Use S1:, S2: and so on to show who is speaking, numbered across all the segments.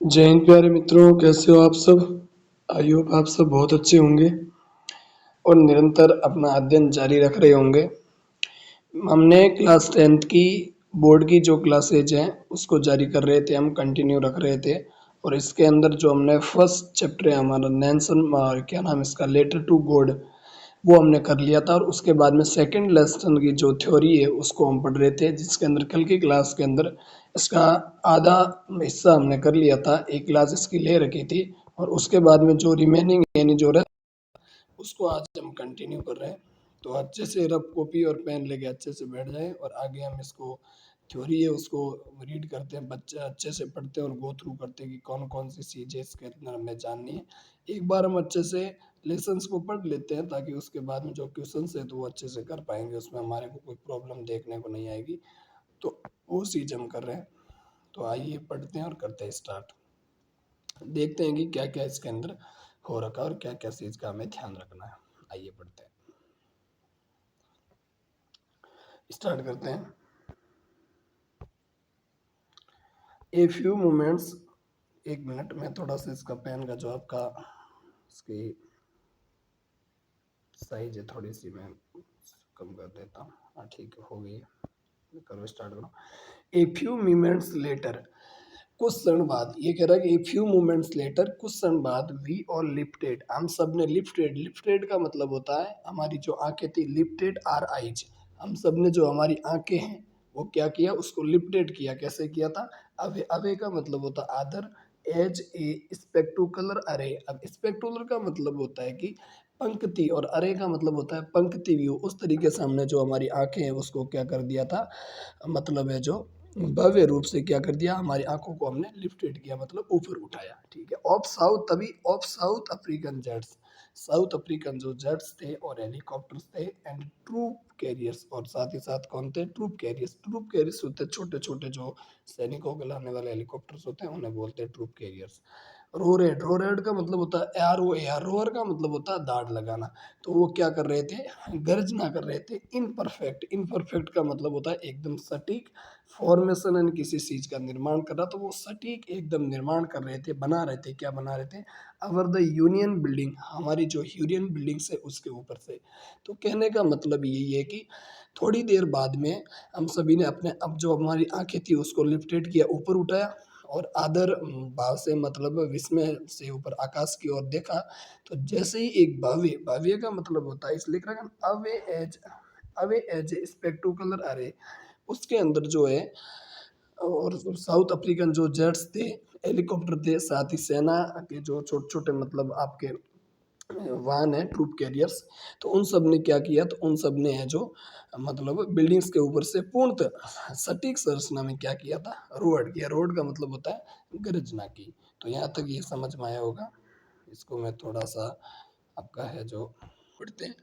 S1: जय हिंद प्यारे मित्रों, कैसे हो आप सब। आई होप आप सब बहुत अच्छे होंगे और निरंतर अपना अध्ययन जारी रख रहे होंगे। हमने क्लास 10th की बोर्ड की जो क्लासेज हैं उसको जारी कर रहे थे, हम कंटिन्यू रख रहे थे। और इसके अंदर जो हमने फर्स्ट चैप्टर है हमारा नेल्सन, क्या नाम इसका, लेटर टू गॉड, वो हमने कर लिया था। और उसके बाद में सेकंड लेसन की जो थ्योरी है उसको हम पढ़ रहे थे, जिसके अंदर कल की क्लास के अंदर इसका आधा हिस्सा हमने कर लिया था, एक क्लास इसकी ले रखी थी। और उसके बाद में जो रिमेनिंग यानी जो रह उसको आज हम कंटिन्यू कर रहे हैं। तो अच्छे से रफ कॉपी और पेन लेके अच्छे से बैठ जाए और आगे हम इसको थ्योरी है उसको रीड करते हैं, बच्चे अच्छे से पढ़ते हैं और गो थ्रू करते हैं कि कौन कौन सी चीज़ें इसके अंदर हमें जाननी है। एक बार हम अच्छे से लेसन्स को पढ़ लेते हैं ताकि उसके बाद में जो क्वेश्चंस है तो वो अच्छे से कर पाएंगे, उसमें हमारे को कोई प्रॉब्लम देखने को नहीं आएगी। तो वो चीज़ हम कर रहे हैं। तो आइए पढ़ते हैं और करते हैं स्टार्ट। देखते हैं कि क्या क्या इसके अंदर हो रखा है और क्या क्या चीज़ का हमें ध्यान रखना है। आइए पढ़ते हैं, स्टार्ट करते हैं। ए फ्यू मोमेंट्स, एक मिनट में थोड़ा सा इसका पेन का जो आपका इसकी साइज है थोड़ी सी मैं कम कर देता हूँ। हाँ ठीक है, हो गई है। करो, स्टार्ट करो। ए फ्यू मोमेंट्स लेटर, कुछ क्षण बाद, ये कह रहा है कि ए फ्यू मोमेंट्स लेटर, कुछ क्षण बाद, वी ऑल लिफ्टेड, हम सब ने लिफ्टेड, लिफ्टेड का मतलब होता है हमारी जो आंखें थी, लिफ्टेड आर आईज, हम सब ने जो हमारी आंखें हैं वो क्या किया, उसको लिफ्टेड किया। कैसे किया था, अवे, अवे का मतलब होता है आदर, एज ए स्पेक्टुकुलर अरे, अब स्पेक्टुलर का मतलब होता है कि पंक्ति, और अरे का मतलब होता है पंक्ति व्यू। उस तरीके से हमने जो हमारी आंखें हैं उसको क्या कर दिया था, मतलब है जो भव्य रूप से क्या कर दिया, हमारी आंखों को हमने लिफ्टेड किया, मतलब ऊपर उठाया। ठीक है। ऑफ साउथ, तभी of south African jets, south African जो जेट्स थे और हेलीकॉप्टर्स थे, एंड ट्रूप कैरियर्स, और साथ ही साथ कौन थे, ट्रूप कैरियर्स। ट्रूप कैरियर्स होते हैं छोटे छोटे जो सैनिकों को लाने वाले हेलीकॉप्टर्स होते हैं, उन्हें बोलते हैं ट्रूप कैरियर्स। रोरेड, रोरेड का मतलब होता है R O A R, roar का मतलब होता है दाढ़ लगाना। तो वो क्या कर रहे थे, गर्जना कर रहे थे। इनपरफेक्ट, इनपरफेक्ट का मतलब होता है एकदम सटीक फॉर्मेशन, यानी किसी चीज का निर्माण कर रहा, तो वो सटीक एकदम निर्माण कर रहे थे, बना रहे थे। क्या बना रहे थे, अवर द यूनियन बिल्डिंग, हमारी जो यूनियन बिल्डिंग से उसके ऊपर से। तो कहने का मतलब यही है कि थोड़ी देर बाद में हम सभी ने अपने, अब जो हमारी आंखें थी उसको लिफ्टेड किया, ऊपर उठाया, और आदर भाव से मतलब विस्मय से ऊपर आकाश की ओर देखा। तो जैसे ही एक भव्य, भव्य का मतलब होता है, इसलिए लिख रखा है always, always a spectacular array, उसके अंदर जो है, और साउथ अफ्रीकन जो जेट्स थे, हेलीकॉप्टर थे, साथ ही सेना के जो छोटे छोटे मतलब आपके वाहन है, ट्रूप कैरियर्स, तो उन सब ने क्या किया, तो उन सब ने है जो मतलब बिल्डिंग्स के ऊपर से पूर्णतः सटीक संरचना में क्या किया था, रोड किया। रोड का मतलब होता है गर्जना की। तो यहाँ तक ये समझ में आया होगा। इसको मैं थोड़ा सा आपका है जो पढ़ते हैं।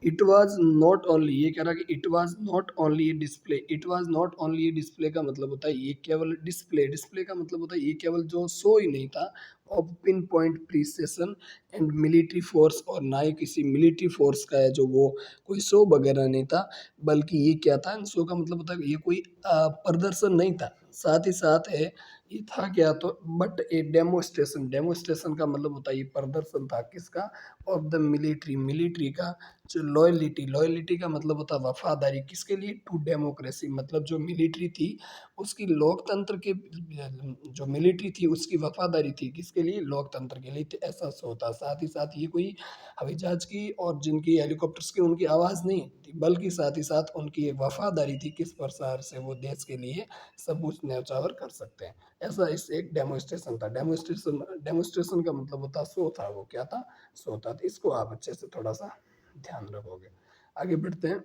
S1: इट वॉज नॉट ओनली, ये कह रहा है कि it was not only A display, it was not only A display का मतलब होता है ये केवल डिस्प्ले, डिस्प्ले का मतलब होता है ये केवल जो शो ही नहीं था of pin point precision and military force, और ना ही किसी मिलिट्री फोर्स का है जो वो कोई शो वगैरह नहीं था, बल्कि ये क्या था, शो का मतलब होता है ये कोई प्रदर्शन नहीं था, साथ ही साथ है ये था क्या, तो बट ए डेमोस्ट्रेशन, डेमोस्ट्रेशन का मतलब होता है ये प्रदर्शन था किसका, ऑफ द मिलिट्री, मिलिट्री का जो लॉयलिटी, लॉयलिटी का मतलब होता है वफादारी, किसके लिए, टू डेमोक्रेसी, मतलब जो मिलिट्री थी उसकी लोकतंत्र के, जो मिलिट्री थी उसकी वफादारी थी किसके लिए, लोकतंत्र के लिए। तो ऐसा होता, साथ ही साथ ये कोई हवाई जहाज की और जिनकी हेलीकॉप्टर्स की उनकी आवाज़ नहीं थी, बल्कि साथ ही साथ उनकी एक वफादारी थी किस प्रकार से वो देश के लिए सब कुछ न्यौछावर कर सकते हैं। ऐसा इस एक डेमोस्ट्रेशन था। डेमोस्ट्रेशन, डेमोस्ट्रेशन का मतलब होता सो था, वो क्या था, सो था। तो इसको आप अच्छे से थोड़ा सा ध्यान रखोगे। आगे बढ़ते हैं।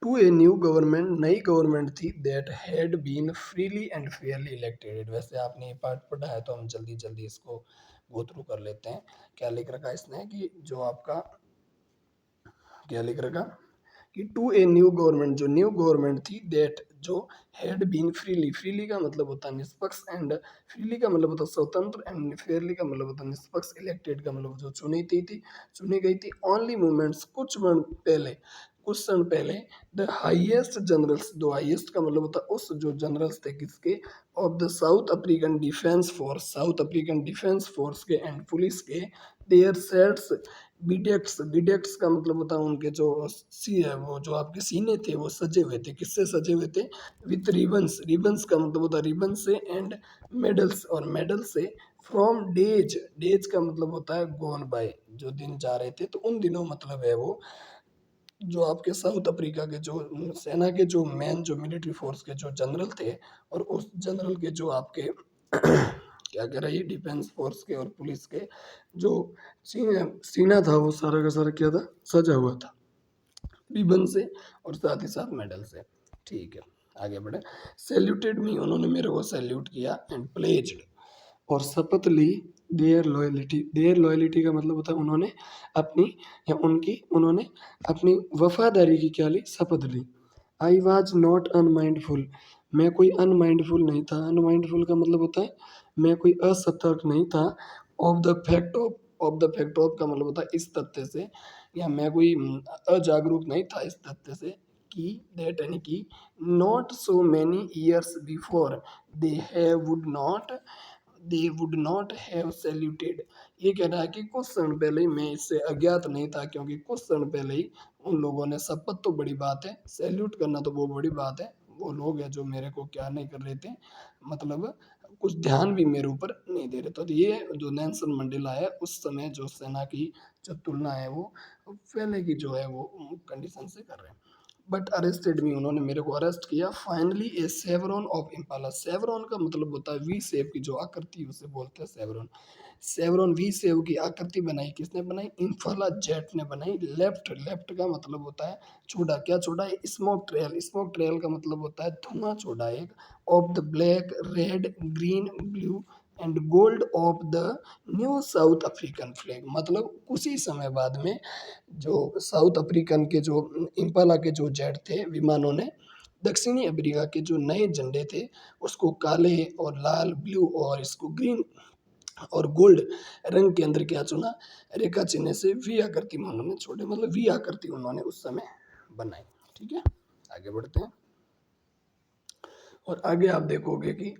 S1: टू ए न्यू गवर्नमेंट, नई गवर्नमेंट थी, that had been freely and fairly elected. वैसे आपने ये पार्ट पढ़ा है तो हम जल्दी जल्दी इसको गो थ्रू कर लेते हैं। क्या लिख रखा है इसने, कि जो आपका क्या लिख रखा कि टू ए न्यू गवर्नमेंट, जो न्यू गवर्नमेंट थी, दैट जो हैड बीन फ्रीली, फ्रीली का मतलब होता है निष्पक्ष, एंड फ्रीली का मतलब होता है स्वतंत्र, एंड फेयरली का मतलब होता है निष्पक्ष, इलेक्टेड का मतलब जो चुनी थी, चुनी गई थी, ओनली मूवमेंट्स, कुछ मिनट पहले, कुछ क्षण पहले द हाईएस्ट जनरल्स, दो हाईएस्ट का मतलब होता है उस जो जनरल्स थे किसके, of the south African defence force, south African defence force के एंड पुलिस के, देयर सेट्स बीडेक्स, बीडेक्स का मतलब होता है उनके जो सी है वो जो आपके सीने थे वो सजे हुए थे, किससे सजे हुए थे, विथ रिबन्स, रिबन्स का मतलब होता है रिबन से, एंड मेडल्स, और मेडल से, फ्रॉम डेज, डेज का मतलब होता है गोन बाय, जो दिन जा रहे थे, तो उन दिनों मतलब है वो जो आपके साउथ अफ्रीका के जो सेना के जो मेन जो मिलिट्री फोर्स के जो जनरल थे, और उस जनरल के जो आपके क्या कह रहा है डिफेंस फोर्स के और पुलिस के जो सीना था वो सारा का सारा क्या था, सजा हुआ था रिबन से और साथ ही साथ मेडल से। ठीक है, आगे बढ़े। सैल्यूटेड मी, उन्होंने मेरे को सैल्यूट किया, एंड प्लेज्ड, और शपथ ली, देयर लॉयलिटी, देयर लॉयलिटी का मतलब होता है उन्होंने अपनी या उनकी, उन्होंने अपनी वफादारी की क्या ली, शपथ ली। आई वॉज नॉट अनमाइंडफुल, मैं कोई अनमाइंडफुल नहीं था, अनमाइंडफुल का मतलब होता है मैं कोई असतर्क नहीं था, ऑफ द फैक्ट ऑफ का मतलब होता है इस तथ्य से, या मैं कोई अजागरूक नहीं था इस तथ्य से कि दैट यानी कि not so many years before they have would not have saluted, ये कह रहा है कि कुछ क्षण पहले ही मैं इससे अज्ञात नहीं था, क्योंकि कुछ क्षण पहले ही उन लोगों ने, शपथ तो बड़ी बात है, सैल्यूट करना तो वो बड़ी बात है, वो लोग हैं जो मेरे को क्या नहीं कर रहे थे, मतलब कुछ ध्यान भी मेरे ऊपर नहीं दे रहे थे। तो ये जो नेल्सन मंडेला है उस समय जो सेना की जो तुलना है वो पहले की जो है वो कंडीशन से कर रहे हैं। बट अरेस्टेड मी, उन्होंने मेरे को अरेस्ट किया, फाइनली ए सेवरॉन ऑफ इम्पाला, सेवरॉन का मतलब होता है वी शेप की जो आकृति उसे बोलते हैं सेवरॉन, सेवरॉन वी शेप की आकृति बनाई, किसने बनाई, इम्फाला जेट ने बनाई। लेफ्ट, लेफ्ट का मतलब होता है छोड़ा, क्या छोड़ा है, स्मोक ट्रेल, स्मोक ट्रेल का मतलब होता है धुआं छोड़ा एक, of the black red green blue and gold of the new south African flag, मतलब उसी समय बाद में जो साउथ अफ्रीकन के जो इम्पाला के जो जेट थे विमानों ने दक्षिणी अफ्रीका के जो नए झंडे थे उसको काले और लाल ब्लू और इसको ग्रीन और गोल्ड रंग के अंदर क्या चुना, रेखा चिन्ह से वी आकृति में उन्होंने छोड़े, मतलब वी आकृति उन्होंने उस समय बनाई। ठीक है, आगे बढ़ते हैं, और आगे आप देखोगे कि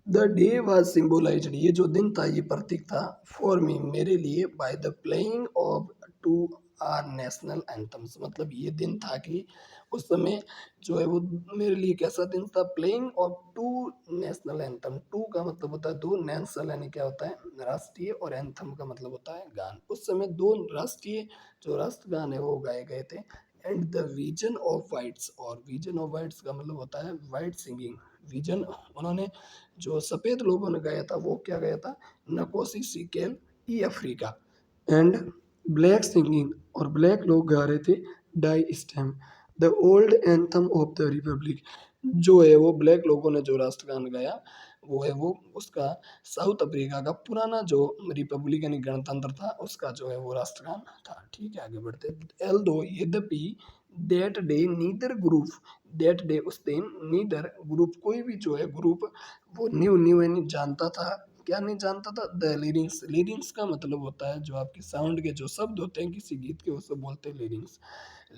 S1: द डे वॉज सिम्बोलाइज्ड, ये जो दिन था ये प्रतीक था, फॉर मी, मेरे लिए, by the playing of two our national anthems, मतलब ये दिन था कि उस समय जो है वो मेरे लिए कैसा दिन था, playing of two national anthem, two का मतलब होता है दो, नेशनल यानी क्या होता है राष्ट्रीय, और एंथम का मतलब होता है गान, उस समय दो राष्ट्रीय जो राष्ट्रगान है वो गाए गए थे। And the vision of whites, और विजन ऑफ वाइट्स का मतलब होता है वाइट सिंगिंग, विजन उन्होंने जो सफ़ेद लोगों ने गाया था वो क्या गाया था, Nkosi Sikelel iAfrika, and black singing, और ब्लैक लोग गा रहे थे Die Stem, the old anthem of the republic, जो है वो ब्लैक लोगों ने जो राष्ट्रगान गाया वो है वो उसका साउथ अफ्रीका का पुराना जो रिपब्लिक यानी गणतंत्र था उसका जो है वो राष्ट्रगान था। ठीक है, आगे बढ़ते एल दो, यद्यपि that day neither group, that day उस दिन, नीदर ग्रुप कोई भी जो है ग्रुप वो न्यू, न्यू यानी जानता था, क्या नहीं जानता था, द लिरिक्स, लिरिक्स का मतलब होता है जो आपके साउंड के जो शब्द होते हैं किसी गीत के उसे बोलते हैं लिरिक्स,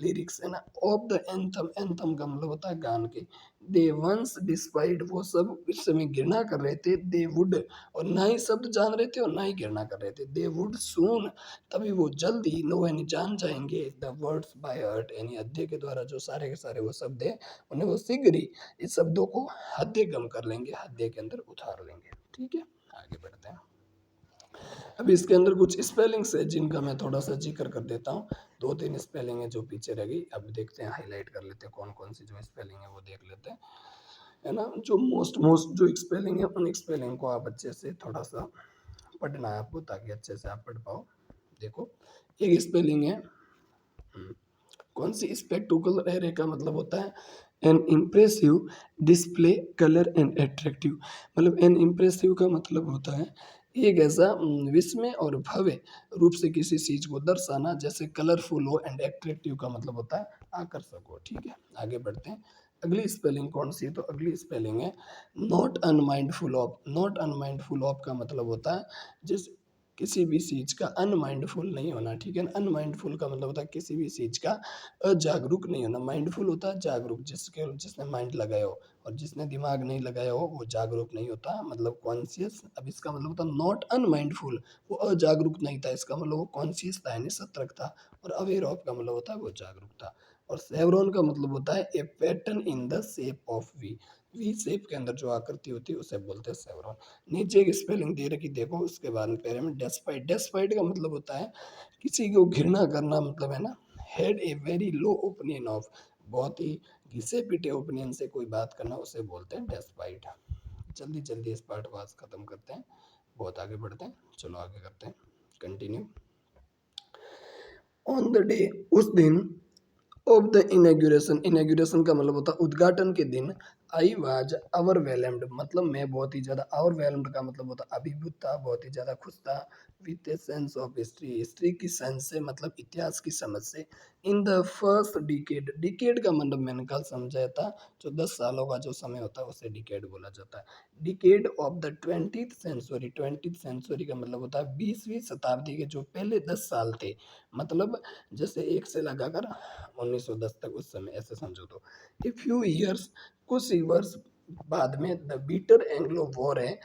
S1: लिरिक्स है ना, ऑफ द एंथम, एंथम का मतलब होता है गान के, दे वंस डिस्पाइड, वो सब इस समय घृणा कर रहे थे, दे वुड, और ना ही शब्द जान रहे थे और ना ही घृणा कर रहे थे, दे वुड सून, तभी वो जल्दी नो यानी जान जाएंगे, द वर्ड्स बाय हार्ट यानी अध्यय के द्वारा जो सारे के सारे वो शब्द है उन्हें वो शीघ्र ही इस शब्दों को हृदय गम कर लेंगे, हृदय के अंदर उतार लेंगे। ठीक है, आगे बढ़ते हैं। अब इसके अंदर कुछ स्पेलिंग्स है जिनका मैं थोड़ा सा जिक्र कर देता हूँ, दो तीन स्पेलिंग है जो पीछे रह गई, अब देखते हैं हाईलाइट कर लेते हैं कौन कौन सी जो स्पेलिंग है वो देख लेते हैं, है ना, जो मोस्ट मोस्ट जो स्पेलिंग है उन स्पेलिंग को आप अच्छे से थोड़ा सा पढ़ना है आपको ताकि अच्छे से आप पढ़ पाओ। देखो, एक स्पेलिंग है कौन सी, स्पेक्टुकल एरे का मतलब होता है N impressive display colour and attractive, मतलब एन इम्प्रेसिव का मतलब होता है एक ऐसा विस्मय और भव्य रूप से किसी चीज को दर्शाना, जैसे कलरफुल हो, एंड एट्रैक्टिव का मतलब होता है आकर्षक हो। ठीक है, आगे बढ़ते हैं। अगली स्पेलिंग कौन सी है, तो अगली स्पेलिंग है not unmindful of, not unmindful of का मतलब होता है जिस किसी भी चीज़ का अनमाइंडफुल नहीं होना, ठीक है ना। अनमाइंडफुल का मतलब होता है किसी भी चीज़ का अजागरूक नहीं होना। माइंडफुल होता है जागरूक, जिसने माइंड लगाया हो, और जिसने दिमाग नहीं लगाया हो वो जागरूक नहीं होता, मतलब कॉन्शियस। अब इसका मतलब होता है नॉट अनमाइंडफुल, वो अजागरूक नहीं था, इसका मतलब वो कॉन्शियस था यानी सतर्क था। और अवेयर ऑफ का मतलब होता है वो जागरूक था। और सेवरॉन का मतलब होता है a pattern in the shape of V. V shape के अंदर जो आकृति होती है उसे बोलते हैं सेवरॉन। नीचे एक स्पेलिंग दे रखी देखो, उसके बाद में पहले में डेस्पाइट। डेस्पाइट का मतलब होता है किसी को घृणा करना, मतलब है ना। Had a very low opinion of, बहुत ही घिसे पिटे ओपिनियन से कोई बात करना, उसे बोलते हैं डेस्पाइट। जल्दी जल्दी इस पार्ट को आज खत्म करते हैं, बहुत आगे बढ़ते हैं। चलो आगे करते हैं, कंटिन्यू। ऑन द डे, उस दिन, ऑफ द इनॉग्रेशन, इनॉग्रेशन का मतलब होता है उद्घाटन के दिन, आई वाज ओवरवेलम्ड, मतलब मैं बहुत ही ज़्यादा, ओवरवेलम्ड का मतलब होता है अभिभूत था, बहुत ही ज़्यादा खुश था। With a sense of history, history की सेंस से मतलब इतिहास की समझ से। In the first decade, decade का मतलब मैंने कल समझाया था, जो 10 सालों का जो समय होता है उसे डिकेड बोला जाता है। Decade of the 20th century, 20th century का मतलब होता है 20वीं शताब्दी के जो पहले 10 साल थे, मतलब जैसे एक से लगाकर 1910 तक, उस समय ऐसे समझो तो। ए फ्यू ईयर्स, कुछ ही वर्ष बाद में, द बीटर एंग्लो वॉर है,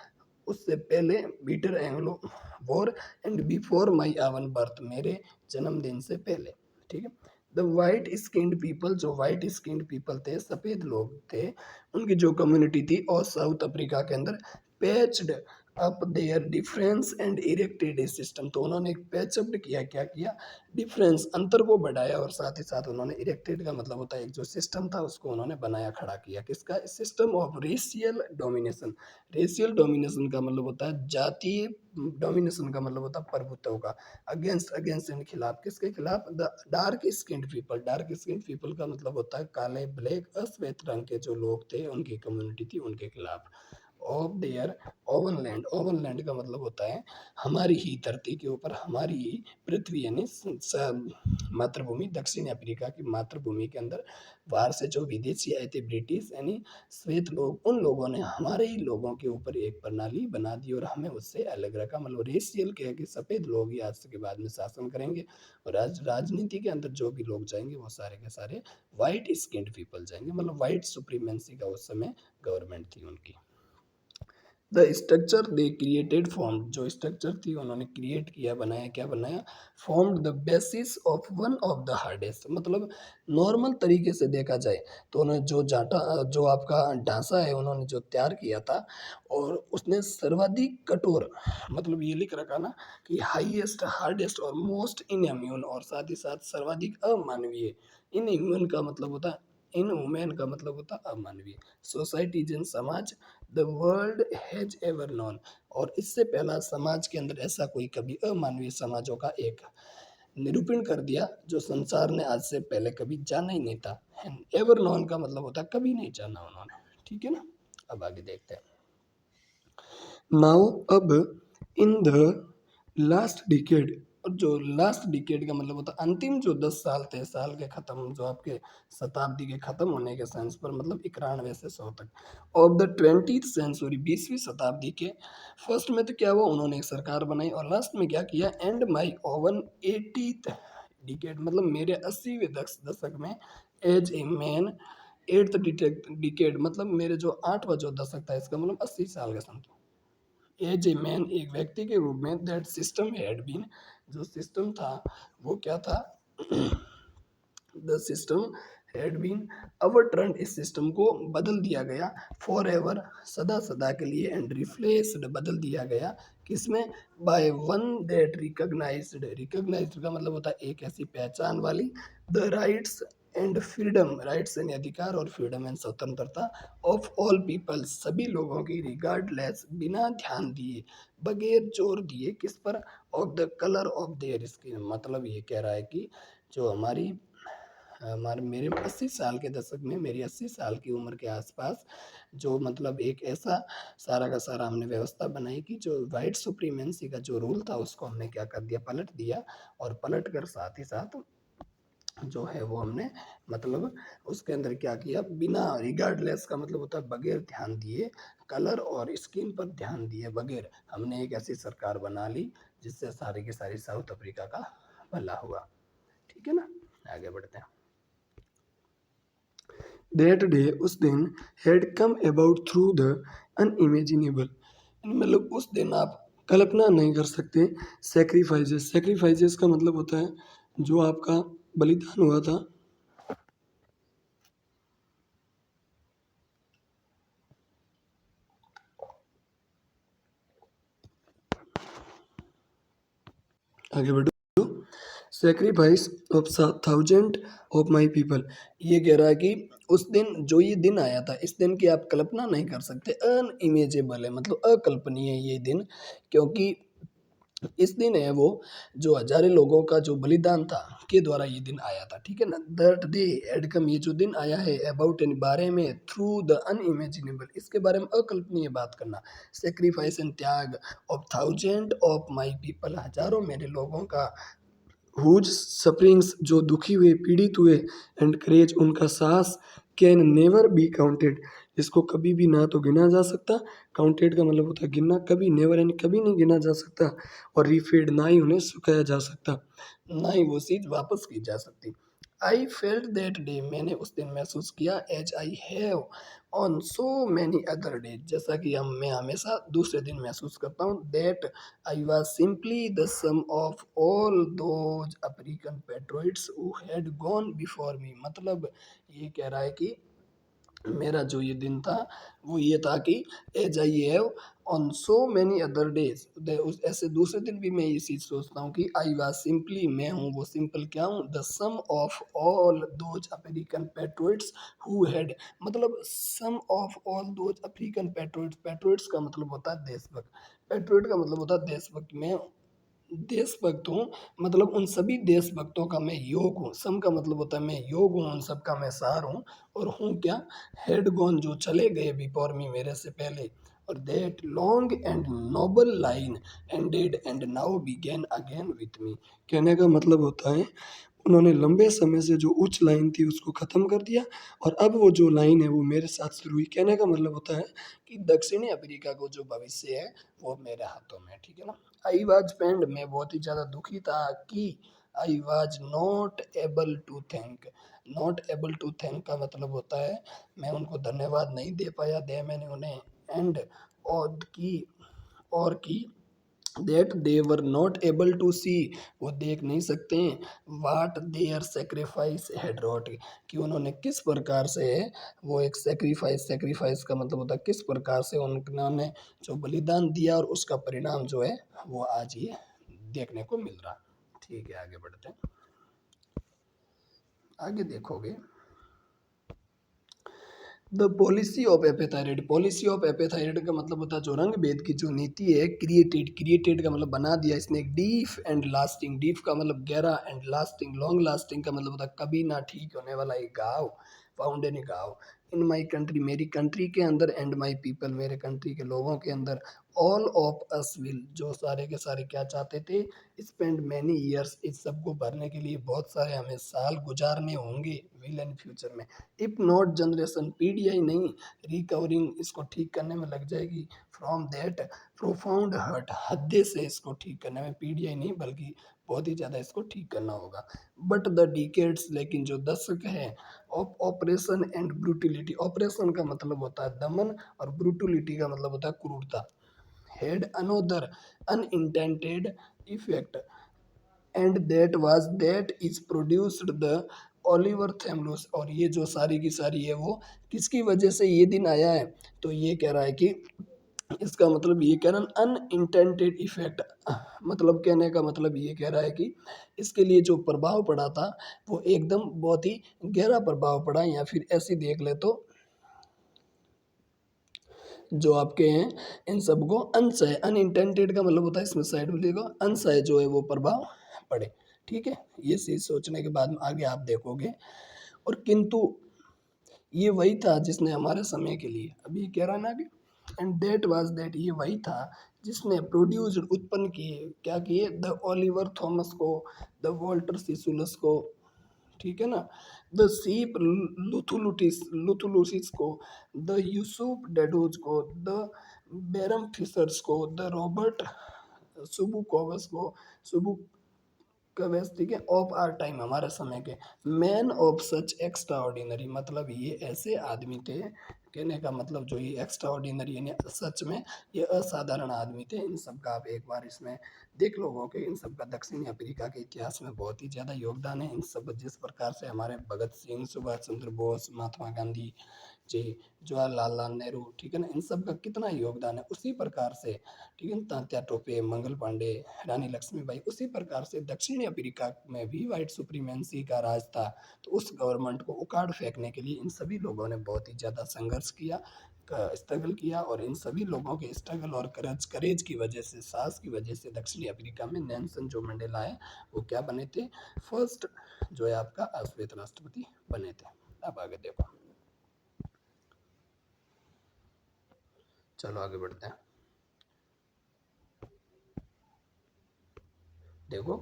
S1: उससे पहले bitter Anglo war, and before my own birth, मेरे जन्मदिन से पहले, ठीक है। द वाइट स्किन्ड पीपल, जो वाइट स्किन्ड पीपल थे, सफ़ेद लोग थे, उनकी जो कम्युनिटी थी और साउथ अफ्रीका के अंदर, patched up their difference and erected a system, तो उन्होंने एक पैचअप किया, क्या किया, डिफरेंस, अंतर को बढ़ाया, और साथ ही साथ उन्होंने इरेक्टेड का मतलब होता है एक जो सिस्टम था उसको उन्होंने बनाया, खड़ा किया। किसका? System of racial domination. Racial domination का मतलब होता है जातीय, डोमिनेशन का मतलब होता है प्रभुत्व का। अगेंस्ट, अगेंस्ट इन खिलाफ, किसके खिलाफ? The dark skinned people, dark skinned people का मतलब होता है काले, ब्लैक, अश्वेत रंग के जो लोग थे, उनकी कम्युनिटी थी, उनके खिलाफ। Of their own land, oven land का मतलब होता है हमारी ही धरती के ऊपर, हमारी ही पृथ्वी यानी मातृभूमि, दक्षिण अफ्रीका की मातृभूमि के अंदर बाहर से जो विदेशी आए थे, ब्रिटिश यानी श्वेत लोग, उन लोगों ने हमारे ही लोगों के ऊपर एक प्रणाली बना दी और हमें उससे अलग रखा। मतलब रेशियल के कि सफ़ेद लोग ही आज के बाद में शासन करेंगे, और राजनीति के अंदर जो भी लोग जाएंगे वो सारे के सारे वाइट स्किन्ड पीपल जाएंगे, मतलब वाइट सुप्रीमेंसी का उस समय गवर्नमेंट थी उनकी। The structure they created form, जो स्ट्रक्चर थी उन्होंने क्रिएट किया, बनाया, क्या बनाया? Formed the basis of one of the hardest, मतलब नॉर्मल तरीके से देखा जाए तो उन्होंने जो जाटा, जो आपका ढांचा है उन्होंने जो तैयार किया था, और उसने सर्वाधिक कठोर, मतलब ये लिख रखा ना कि हाईएस्ट, हार्डेस्ट और मोस्ट इनह्यूमन, और साथ ही साथ सर्वाधिक अमानवीय। इनह्यूमन का मतलब होता है, इनह्यूमन का मतलब होता है अमानवीय। सोसाइटी जन समाज, the world has ever non, और इससे पहला समाज के अंदर ऐसा कोई कभी अमानवीय समाजों का एक निरूपण कर दिया जो संसार ने आज से पहले कभी जाना ही नहीं था। एवर नॉन का मतलब होता है कभी नहीं जाना उन्होंने, ठीक है ना। अब आगे देखते हैं। नाउ, अब, इन द लास्ट डिकेड, और जो लास्ट डिकेड का मतलब होता है अंतिम जो 10 साल थे, साल के खत्म, जो आपके शताब्दी के खत्म होने के सेंस पर, मतलब 91 से 100 तक, ऑफ द 20th सेंचुरी, 20वीं शताब्दी के। फर्स्ट में तो क्या हुआ, उन्होंने एक सरकार बनाई, और लास्ट में क्या किया? And my oven 80th decade, मतलब मेरे 80वें दशक में, as a man, 8th decade, मतलब मेरे जो 8वां जो दशक था, इसका मतलब 80 साल का समथिंग, एज ए मैन, एक व्यक्ति के रूप में, दैट सिस्टम हैड बीन, जो सिस्टम था वो क्या था? The system had been overturn, इस सिस्टम को बदल दिया गया, फॉर एवर, सदा सदा के लिए, एंड रिप्लेस्ड, बदल दिया गया, किसमें? By one that recognised, recognised का मतलब होता है एक ऐसी पहचान वाली, the rights and freedom, rights यानी अधिकार, और फ्रीडम एंड स्वतंत्रता, ऑफ ऑल पीपल, सभी लोगों की, रिगार्डलेस, बिना ध्यान दिए, बगैर जोर दिए, किस पर? Of the colour of their skin, मतलब ये कह रहा है कि जो हमारे मेरे 80 साल के दशक में, मेरी 80 साल की उम्र के आसपास, जो मतलब एक ऐसा सारा का सारा हमने व्यवस्था बनाई कि जो वाइट सुप्रीमेंसी का जो रूल था उसको हमने क्या कर दिया? पलट दिया, और पलट कर साथ ही साथ जो है वो हमने मतलब उसके अंदर क्या किया, बिना रिगार्डलेस का मतलब होता है बगैर ध्यान दिए, कलर और स्किन पर ध्यान दिए बगैर हमने एक ऐसी सरकार बना ली जिससे सारी की सारी साउथ अफ्रीका का भला हुआ। ठीक है ना, आगे बढ़ते हैं। दैट डे, उस दिन, had come about through the unimaginable, मतलब उस दिन आप कल्पना नहीं कर सकते। सेक्रीफाइसेस, सेक्रीफाइसेस का मतलब होता है जो आपका बलिदान हुआ था। आगे बढ़ो। Sacrifice of thousand of my people, ये कह रहा है कि उस दिन जो ये दिन आया था, इस दिन की आप कल्पना नहीं कर सकते, अनइमेजेबल है मतलब अकल्पनीय है ये दिन, क्योंकि इस दिन है वो जो हजारों लोगों का जो बलिदान था के द्वारा ये दिन आया था। ठीक है ना, दैट डे हैड कम, ये जो दिन आया है, अबाउट यानी बारे में, थ्रू द अनइमेजिनेबल, इसके बारे में अकल्पनीय बात करना, सेक्रीफाइस एंड त्याग of thousand of my people, हजारों मेरे लोगों का, हुज सफरिंग्स, जो दुखी हुए, पीड़ित हुए, एंड करेज, उनका साहस, कैन नेवर बी काउंटेड, इसको कभी भी ना तो गिना जा सकता, काउंटेड का मतलब होता है गिनना, कभी नेवर यानी कभी नहीं गिना जा सकता, और रिफेड ना ही उन्हें सुखाया जा सकता, ना ही वो चीज़ वापस की जा सकती। आई फेल्ट दैट डे, मैंने उस दिन महसूस किया, as I have on so many other days, जैसा कि मैं हमेशा दूसरे दिन महसूस करता हूँ, that I was simply the sum of all those African patriots who had gone before me, मतलब ये कह रहा है कि मेरा जो ये दिन था वो ये था कि as I have on so many other days, उस ऐसे दूसरे दिन भी मैं ये चीज़ सोचता हूँ कि आई वाज सिंपली, मैं हूँ वो सिंपल क्या हूँ, the sum of all those African patriots who had, मतलब sum of all those African patriots, patriots का मतलब होता है देशभक्त, पेट्रोइट का मतलब होता है देशभक्त, मैं देशभक्त हूँ, मतलब उन सभी देशभक्तों का मैं योग हूँ, सम का मतलब होता है मैं योग हूँ, उन सब का मैं सार हूँ, और हूँ क्या, हेड गॉन, जो चले गए बिफोर मी, मेरे से पहले, और that long and noble line ended and now began again with me, कहने का मतलब होता है उन्होंने लंबे समय से जो उच्च लाइन थी उसको ख़त्म कर दिया, और अब वो जो लाइन है वो मेरे साथ शुरू हुई, कहने का मतलब होता है कि दक्षिणी अफ्रीका को जो भविष्य है वो मेरे हाथों में है। ठीक है ना, आई वाज पेंड, मैं बहुत ही ज़्यादा दुखी था कि I was not able to thank, not able to thank का मतलब होता है मैं उनको धन्यवाद नहीं दे पाया, दे मैंने उन्हें, एंड और की that they were not able to see, वो देख नहीं सकते हैं, what their sacrifice had wrought, कि उन्होंने किस प्रकार से वो एक सेक्रीफाइस, सेक्रीफाइस का मतलब होता है किस प्रकार से उन्होंने जो बलिदान दिया, और उसका परिणाम जो है वो आज ये देखने को मिल रहा। ठीक है, आगे बढ़ते हैं। आगे देखोगे, the policy of apartheid, policy of apartheid का मतलब होता है जो रंग भेद की जो नीति है, क्रिएटेड, क्रिएटेड का मतलब बना दिया इसने, डीप एंड लास्टिंग, डीप का मतलब गहरा, एंड लास्टिंग, लॉन्ग लास्टिंग का मतलब होता है कभी ना ठीक होने वाला एक घाव, फाउंड इन घाव, इन माई कंट्री, मेरी कंट्री के अंदर, एंड माई पीपल, मेरे कंट्री के लोगों के अंदर, ऑल ऑफ अस विल, जो सारे के सारे क्या चाहते थे, स्पेंड मैनी ईयर्स, इस सबको भरने के लिए बहुत सारे हमें साल गुजारने होंगे, विल एंड फ्यूचर में, इफ नॉट जनरेशन, पीढ़ियाँ ही नहीं, रिकवरिंग, इसको ठीक करने में लग जाएगी, फ्रॉम दैट प्रोफाउंड हर्ट, हद्दे से इसको ठीक करने में, पीढ़ियाँ ही नहीं बल्कि बहुत ही ज़्यादा इसको ठीक करना होगा, बट द डिकेड्स, लेकिन जो दशक है, ऑफ ऑपरेशन एंड ब्रूटिलिटी, ऑपरेशन का मतलब होता है दमन, और ब्रूटिलिटी का मतलब होता है क्रूरता, had another unintended effect, and that is produced the Oliver Tambos, और ये जो सारी की सारी है वो किसकी वजह से ये दिन आया है, तो ये कह रहा है कि इसका मतलब ये कह रहा है अनइंटेंडेड इफेक्ट, मतलब कहने का मतलब ये कह रहा है कि इसके लिए जो प्रभाव पड़ा था वो एकदम बहुत ही गहरा प्रभाव पड़ा, या फिर ऐसी देख ले तो जो आपके हैं इन सबको अनसह, अनइंटेंडेड का मतलब होता है इसमें साइड में लिखो अनसह, जो है वो प्रभाव पड़े। ठीक है, ये चीज़ सोचने के बाद में आगे आप देखोगे, और किंतु ये वही था जिसने हमारे समय के लिए, अभी कह रहा है ना कि एंड दैट वाज दैट, ये वही था जिसने प्रोड्यूस्ड, उत्पन्न किए, क्या किए, द ओलिवर थॉमस को, द वॉल्टर सिसुलस को, ठीक है ना। द सीप लुथुलुसिस को, द यूसुफ डेडोज को, द बेरम फिशर्स को, द रॉबर्ट सुबुकोवस को, सुबु कवेस, ठीक है, ऑफ आर टाइम, हमारे समय के, man of such extra ordinary, मतलब ये ऐसे आदमी थे, कहने का मतलब जो ये एक्स्ट्रा ऑर्डिनरी यानी सच में ये असाधारण आदमी थे। इन सब का आप एक बार इसमें देख लोगों के, इन सब का दक्षिणी अफ्रीका के इतिहास में बहुत ही ज़्यादा योगदान है। इन सब जिस प्रकार से हमारे भगत सिंह, सुभाष चंद्र बोस, महात्मा गांधी जी, जवाहरलाल नेहरू, ठीक है ना, इन सब का कितना योगदान है, उसी प्रकार से, ठीक है, तात्या टोपे, मंगल पांडे, रानी लक्ष्मीबाई, उसी प्रकार से दक्षिणी अफ्रीका में भी वाइट सुप्रीमेंसी का राज था। तो उस गवर्नमेंट को उखाड़ फेंकने के लिए इन सभी लोगों ने बहुत ही ज़्यादा संघर्ष किया, स्ट्रगल किया, और इन सभी लोगों के स्ट्रगल और करेज की वजह से, साहस की वजह से दक्षिणी अफ्रीका में नेल्सन जो मंडेला है वो क्या बने थे, फर्स्ट जो है आपका श्वेत राष्ट्रपति बने थे। अब आगे देखो, चलो आगे बढ़ते हैं। देखो,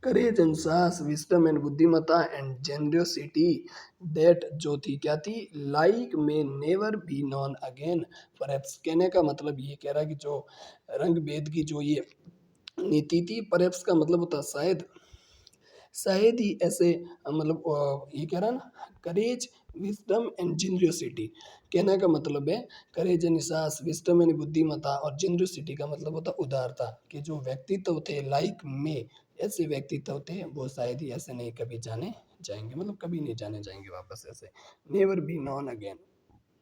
S1: करेज एंड साहस, विस्डम एंड बुद्धिमत्ता एंड जेनरसिटी, दैट जो थी क्या थी, लाइक में never be non again. Perhaps, कहने का मतलब ये कह रहा है कि जो रंग भेद की जो ये नीति थी, परहैप्स का मतलब होता है शायद, शायद ही ऐसे, मतलब ये कह रहा है ना, करेज, विस्डम एंड जेनरसिटी, कहने का मतलब है करेज यानी साहस, विस्डम यानी बुद्धिमत्ता, और जेनरसिटी का मतलब होता है उदारता, कि जो व्यक्तित्व थे लाइक में, ऐसे व्यक्तित्व थे वो शायद ही ऐसे नहीं कभी जाने जाएंगे, मतलब कभी नहीं जाने जाएंगे वापस ऐसे, never be non again,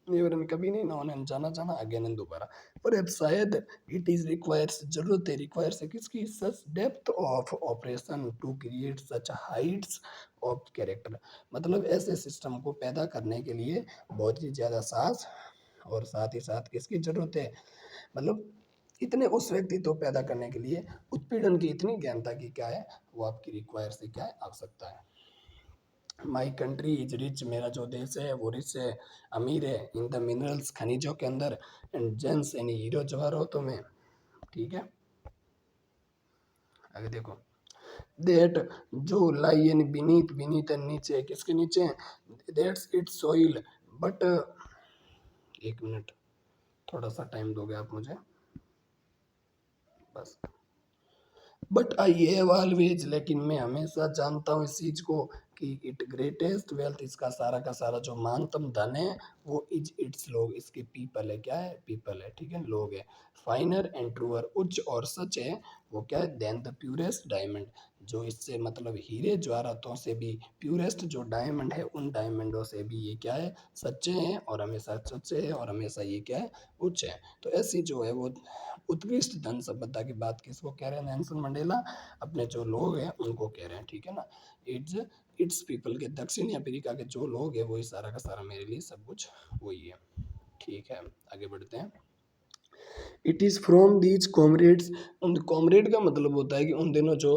S1: never में कभी नहीं, नॉन एंड जाना जाना, अगेन एंड दोबारा। पर अब शायद इट इज रिक्वायर्स, जरूरत है, रिक्वायर्स है किसकी, such depth of oppression to create such heights of character, मतलब ऐसे सिस्टम को पैदा करने के लिए बहुत ही ज़्यादा साहस, और साथ ही साथ किसकी जरूरत है, मतलब इतने उस व्यक्तित्व पैदा करने के लिए उत्पीड़न की इतनी ज्ञानता की क्या है, वो आपकी रिक्वायर से क्या है, आवश्यकता है। माई कंट्री इज रिच, मेरा जो देश है वो रिच है, अमीर है, इन द मिनरल्स, खनिजों के अंदर, एंड जेम्स यानी हीरो जवाहरातों में, ठीक है। आगे देखो, दैट जो लाई यानी बीनीथ, बीनीथ यानी नीचे, किसके नीचे, दैट्स इट्स सॉइल, बट एक मिनट, थोड़ा सा टाइम दोगे आप मुझे, बस। बट आई हैव ऑलवेज, लेकिन मैं हमेशा जानता हूँ इस चीज को, कि इट ग्रेटेस्ट वेल्थ, इसका सारा का सारा जो महानतम धन है वो इज इट्स लोग, इसके पीपल है, क्या है, पीपल है, ठीक है, लोग है। फाइनर एंड ट्रूअर, उच्च और सच है, वो क्या है, देन द प्यूरेस्ट डायमंड, जो इससे मतलब हीरे जवाहरातों से भी प्यूरेस्ट जो डायमंड है, उन डायमंडों से भी ये क्या है, सच्चे हैं, और हमेशा सच्चे हैं, और हमेशा ये क्या है, उच्च है। तो ऐसी जो है वो उत्कृष्ट धन संपदा की बात किसको कह रहे हैं, नेल्सन मंडेला अपने जो लोग हैं उनको कह रहे हैं, ठीक है ना। इट्स इट्स पीपल के, दक्षिणी अफ्रीका के जो लोग हैं वही सारा का सारा मेरे लिए सब कुछ वही है, ठीक है। आगे बढ़ते हैं। It is from these comrades, उन कॉमरेड का मतलब होता है कि उन दिनों जो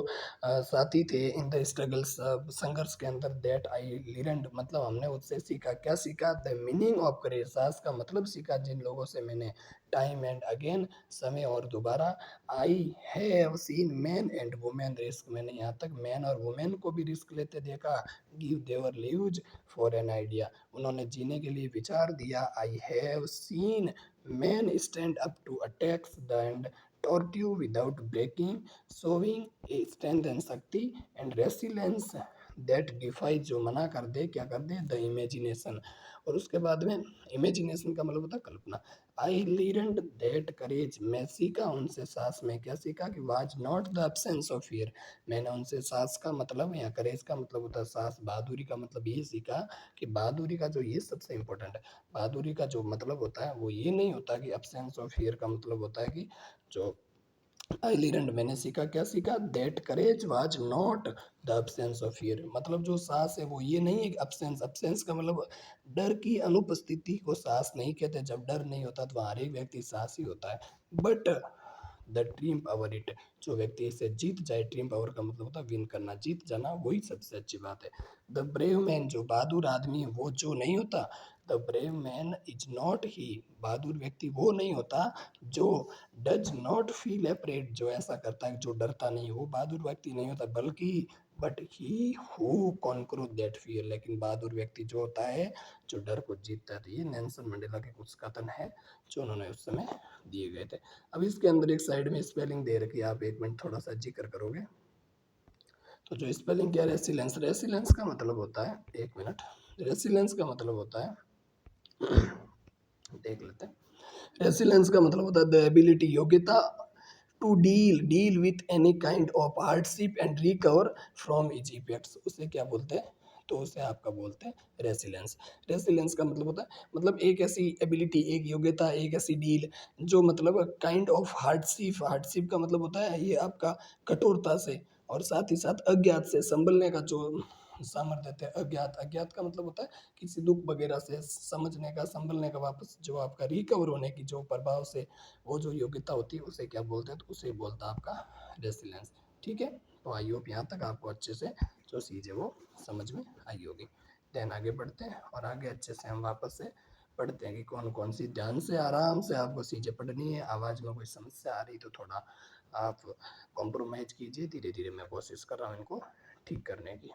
S1: साथी थे इन द स्ट्रगल्स, संघर्ष के अंदर, दैट आई लिरंड, मतलब हमने उससे सीखा, क्या सीखा, द मीनिंग ऑफ करेज, साहस का मतलब सीखा, जिन लोगों से मैंने टाइम एंड अगेन, समय और दोबारा, आई have scene man and women risk, मैंने यहाँ तक मैन और वुमेन को भी रिस्क लेते देखा, give their lives for an idea, उन्होंने जीने के लिए विचार दिया, I have seen men stand up to attacks and torture without breaking, showing a strength and शक्ति and resilience that defy, जो मना कर दे, क्या कर दे, द इमेजिनेशन, और उसके बाद में इमेजिनेशन का मतलब होता है कल्पना। आई लीरंड दैट करेज, मैं सीखा उनसे साहस में, क्या सीखा, कि was not the absence of fear, मैंने उनसे साहस का मतलब या करेज का मतलब होता है साहस, बहादुरी का मतलब ये सीखा, कि बहादुरी का जो, ये सबसे इंपॉर्टेंट है, बहादुरी का जो मतलब होता है वो ये नहीं होता कि एब्सेंस ऑफ फियर का मतलब होता है कि जो आई लर्नड, मैंने सीखा, क्या सीखा, that courage was not the absence of fear, मतलब जो साहस है वो ये नहीं है कि एब्सेंस, एब्सेंस का मतलब डर की अनुपस्थिति को साहस नहीं कहते, जब डर नहीं होता तो हर एक व्यक्ति साहसी होता है, but the dream power it, जो व्यक्ति इसे जीत जाए, ड्रीम पावर का मतलब होता है विन करना, जीत जाना, वही सबसे अच्छी बात है। द ब्रेव मैन, जो बहादुर आदमी है वो जो नहीं होता, the brave man is not he, बहादुर व्यक्ति वो नहीं होता जो डज नॉट फील अफ्रेड, जो ऐसा करता है जो डरता नहीं, वो बहादुर व्यक्ति नहीं होता, बल्कि but he who conquers that fear, लेकिन बहादुर व्यक्ति जो होता है जो डर को जीतता है। तो ये नेल्सन मंडेला के कुछ कथन है जो उन्होंने उस समय दिए गए थे। अब इसके अंदर एक साइड में स्पेलिंग दे रखी है, आप एक मिनट थोड़ा सा जिक्र करोगे। तो जो स्पेलिंग क्या है, रेसिलेंस, रेसिलेंस का मतलब होता है, एक मिनट, रेसिलेंस का मतलब होता है, देख लेते हैं। रेसिलेंस का मतलब होता है द एबिलिटी, योग्यता to deal with any kind of hardship and recover from its effects, उसे क्या बोलते हैं, तो उसे आपका बोलते हैं रेसिलेंस। रेसिलेंस का मतलब होता है, मतलब एक ऐसी एबिलिटी, एक योग्यता, एक ऐसी डील जो मतलब काइंड ऑफ हार्डशिप, हार्डशिप का मतलब होता है ये आपका कठोरता से और साथ ही साथ अज्ञात से संभलने का जो सामर्थ्य देते हैं। अज्ञात, अज्ञात का मतलब होता है किसी दुख वगैरह से समझने का, संभलने का, वापस जो आपका रिकवर होने की जो प्रभाव से वो जो योग्यता होती है उसे क्या बोलते हैं, तो उसे बोलता है आपका रेसिलेंस। ठीक है, तो आई होप यहाँ तक आपको अच्छे से जो चीज़ है वो समझ में आई होगी। देन आगे बढ़ते हैं और आगे अच्छे से हम वापस से पढ़ते हैं कि कौन कौन सी, ध्यान से आराम से आपको चीज़ें पढ़नी है। आवाज़ में कोई समस्या आ रही तो थोड़ा आप कॉम्प्रोमाइज़ कीजिए, धीरे धीरे मैं कोशिश कर रहा हूँ इनको ठीक करने की।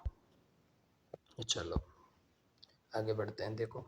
S1: चलो आगे बढ़ते हैं। देखो,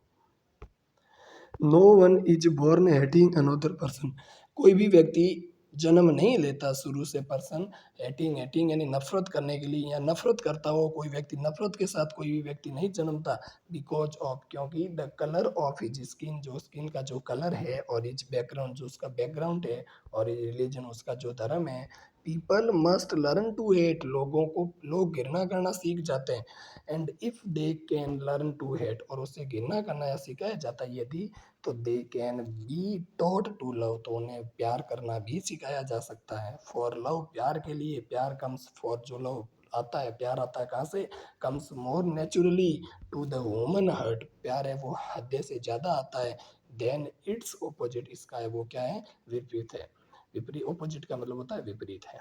S1: no one is born hating another person, कोई भी व्यक्ति जन्म नहीं लेता शुरू से पर्सन हेटिंग, हेटिंग यानी नफरत करने के लिए, या नफरत करता हो कोई व्यक्ति, नफरत के साथ कोई भी व्यक्ति नहीं जन्मता। बिकॉज ऑफ, क्योंकि the colour of his skin, जो स्किन का जो कलर है, और हिज बैकग्राउंड, जो उसका बैकग्राउंड है, और रिलीजन, उसका जो धर्म है। People must learn to hate, लोगों को, लोग घृणा करना सीख जाते हैं। And if they can learn to hate, और उससे घृणा करना या सिखाया जाता है यदि, तो they can be taught to love, तो उन्हें प्यार करना भी सिखाया जा सकता है। फॉर लव, प्यार के लिए, प्यार कम्स, फॉर जो लव आता है, प्यार आता है कहाँ से, comes more naturally to the human heart, प्यार है वो हद से ज़्यादा आता है। देन इट्स ऑपोजिट, इसका है वो क्या है, विपरीत है। विपरीत, ऑपोजिट का मतलब होता है विपरीत है।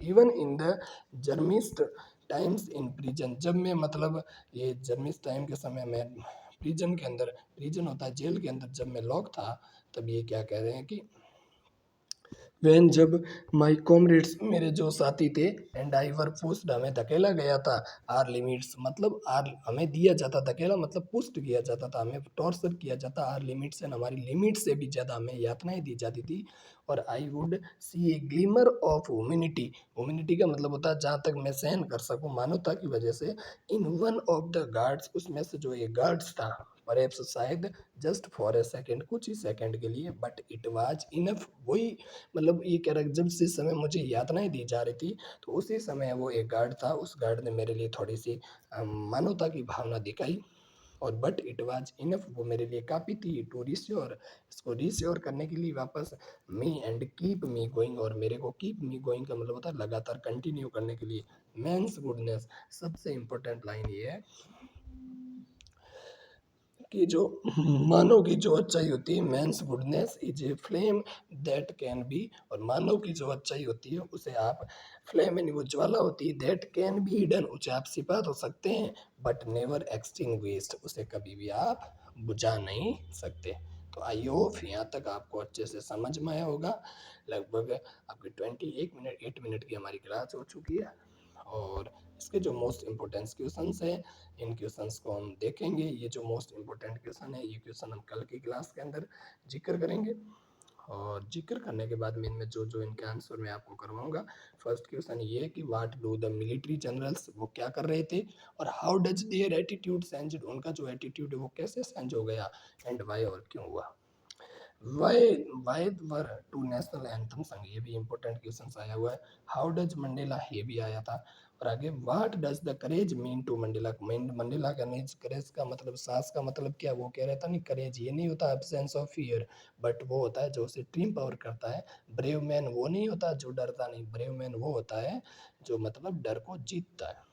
S1: Even in the grimmest times in prison, जब मैं मतलब ये जर्मिस्ट टाइम के समय में प्रिजन के अंदर, प्रिजन होता है जेल के अंदर, जब मैं लॉक था, तब ये क्या कह रहे हैं कि वैन, जब माई कॉमरेड्स, मेरे जो साथी थे, एंड आई वर पुस्ड, हमें धकेला गया था, आर लिमिट्स, मतलब आर हमें दिया जाता, धकेला मतलब पुस्ट किया जाता था, हमें टॉर्चर किया जाता, आर लिमिट्स एंड हमारी लिमिट से भी ज़्यादा हमें यातनाएं दी जाती थी। और I would see A glimmer of humanity, humanity का मतलब होता है जहाँ तक मैं सहन कर सकूँ, मानवता की वजह से, in one of the guards, उसमें से जो एक गार्ड्स था, परहैप्स शायद, जस्ट फॉर ए सेकेंड, कुछ ही सेकंड के लिए, बट इट वाज इनफ, वही मतलब ये कह रहा है, जब से समय मुझे यातनाएं दी जा रही थी, तो उसी समय वो एक गार्ड था, उस गार्ड ने मेरे लिए थोड़ी सी मानवता की भावना दिखाई। और बट इट वाज इनफ, वो मेरे लिए काफ़ी थी, टू रिश्योर, इसको रिश्योर करने के लिए वापस, me and keep me going, और मेरे को कीप मी गोइंग का मतलब होता है लगातार कंटिन्यू करने के लिए। मैंस गुडनेस, सबसे इम्पोर्टेंट लाइन ये है कि जो मानव की जो अच्छाई होती है, man's goodness is a flame that can be, और मानव की जो अच्छाई होती है उसे आप, फ्लेम यानी वो ज्वाला होती है, दैट कैन बी हिडन, उसे आप छिपा तो सकते हैं, बट नेवर एक्सटिंग्विश्ड, उसे कभी भी आप बुझा नहीं सकते। तो आई होप यहाँ तक आपको अच्छे से समझ में आया होगा। लगभग आपकी 8 मिनट की हमारी क्लास हो चुकी है, और इसके जो मोस्ट इम्पोर्टेंट क्वेश्चंस हैं, इन क्वेश्चंस को हम देखेंगे। ये जो मोस्ट इम्पोर्टेंट क्वेश्चन है, ये क्वेश्चन हम कल की क्लास के अंदर जिक्र करेंगे, और जिक्र करने के बाद में इनमें जो जो इनके आंसर मैं आपको करवाऊंगा। फर्स्ट क्वेश्चन ये है कि what do the military generals, वो क्या कर रहे थे, और how does their attitude change, उनका जो एटीट्यूड है वो कैसे चेंज हो गया, एंड वाई, और क्यों हुआ। Why were two national anthem sung, ये भी इंपॉर्टेंट क्वेश्चन आया हुआ है। हाउ डज मंडेला, ये भी आया था। और आगे what does the courage mean to Mandela, Mandela का करेज का मतलब, साहस का मतलब क्या, वो कह रहा था नहीं, करेज ये नहीं होता एब्सेंस ऑफ फियर, बट वो होता है जो उसे टीम पावर करता है। ब्रेव मैन वो नहीं होता जो डरता नहीं, ब्रेव मैन वो होता है जो मतलब डर को जीतता है।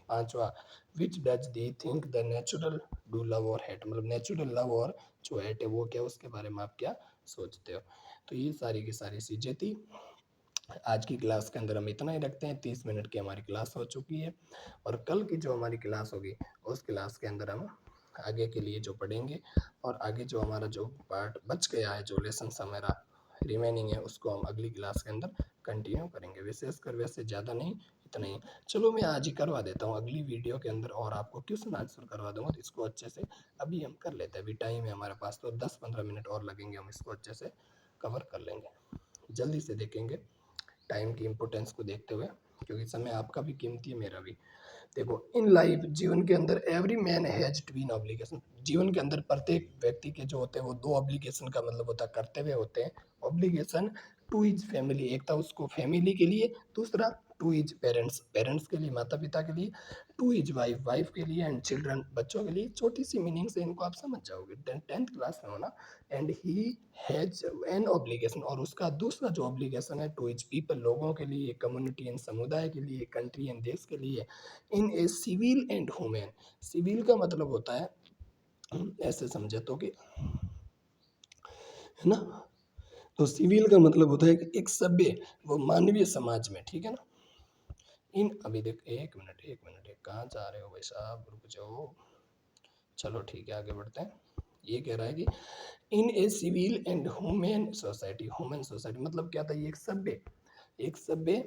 S1: पांचवा, which does the think the natural do love और हेट, मतलब नेचुरल लव और जो हेट है वो क्या, उसके बारे में आप क्या सोचते हो। तो ये सारी की सारी चीज़ें थी। आज की क्लास के अंदर हम इतना ही रखते हैं, 30 मिनट की हमारी क्लास हो चुकी है, और कल की जो हमारी क्लास होगी उस क्लास के अंदर हम आगे के लिए जो पढ़ेंगे, और आगे जो हमारा जो पार्ट बच गया है, जो लेसन हमारा रिमेनिंग है, उसको हम अगली क्लास के अंदर कंटिन्यू करेंगे। विशेषकर वैसे ज़्यादा नहीं, इतना ही। चलो मैं आज ही करवा देता हूँ, अगली वीडियो के अंदर और आपको क्वेश्चन आंसर करवा दूंगा, तो इसको अच्छे से अभी हम कर लेते हैं। अभी टाइम है हमारे पास, तो 10-15 मिनट और लगेंगे, हम इसको अच्छे से कवर कर लेंगे। जल्दी से देखेंगे टाइम की इम्पोर्टेंस को देखते हुए, क्योंकि समय आपका भी कीमती है, मेरा भी। देखो, इन लाइफ, जीवन के अंदर every man has tween obligation. जीवन के अंदर प्रत्येक व्यक्ति के जो होते हैं वो दो ऑब्लिगेशन का मतलब होता है कर्तव्य होते हैं। ऑब्लिगेशन टू हिज फैमिली, एक था उसको फैमिली के लिए, दूसरा टू हिज पेरेंट्स, पेरेंट्स के लिए, माता पिता के लिए, टू हिज वाइफ, वाइफ के लिए, एंड चिल्ड्रन, बच्चों के लिए। छोटी सी मीनिंग से इनको आप समझ जाओगे, 10th क्लास में होना। And he has an obligation, और उसका दूसरा जो ऑब्लिगेशन है टू हिज पीपल, लोगों के लिए, कम्युनिटी एंड समुदाय के लिए, कंट्री एंड देश के लिए, in a civil and human. Civil का मतलब होता है, ऐसे समझे तो कि, है ना, तो सिविल का मतलब होता है कि एक सभ्य वो मानवीय समाज में, ठीक है ना। इन अभी देख, एक मिनट एक मिनट, कहाँ जा रहे हो भाई साहब, रुक जाओ। चलो ठीक है, आगे बढ़ते हैं। ये कह रहा है कि in a civil and human society, human society मतलब क्या था, ये एक सभ्य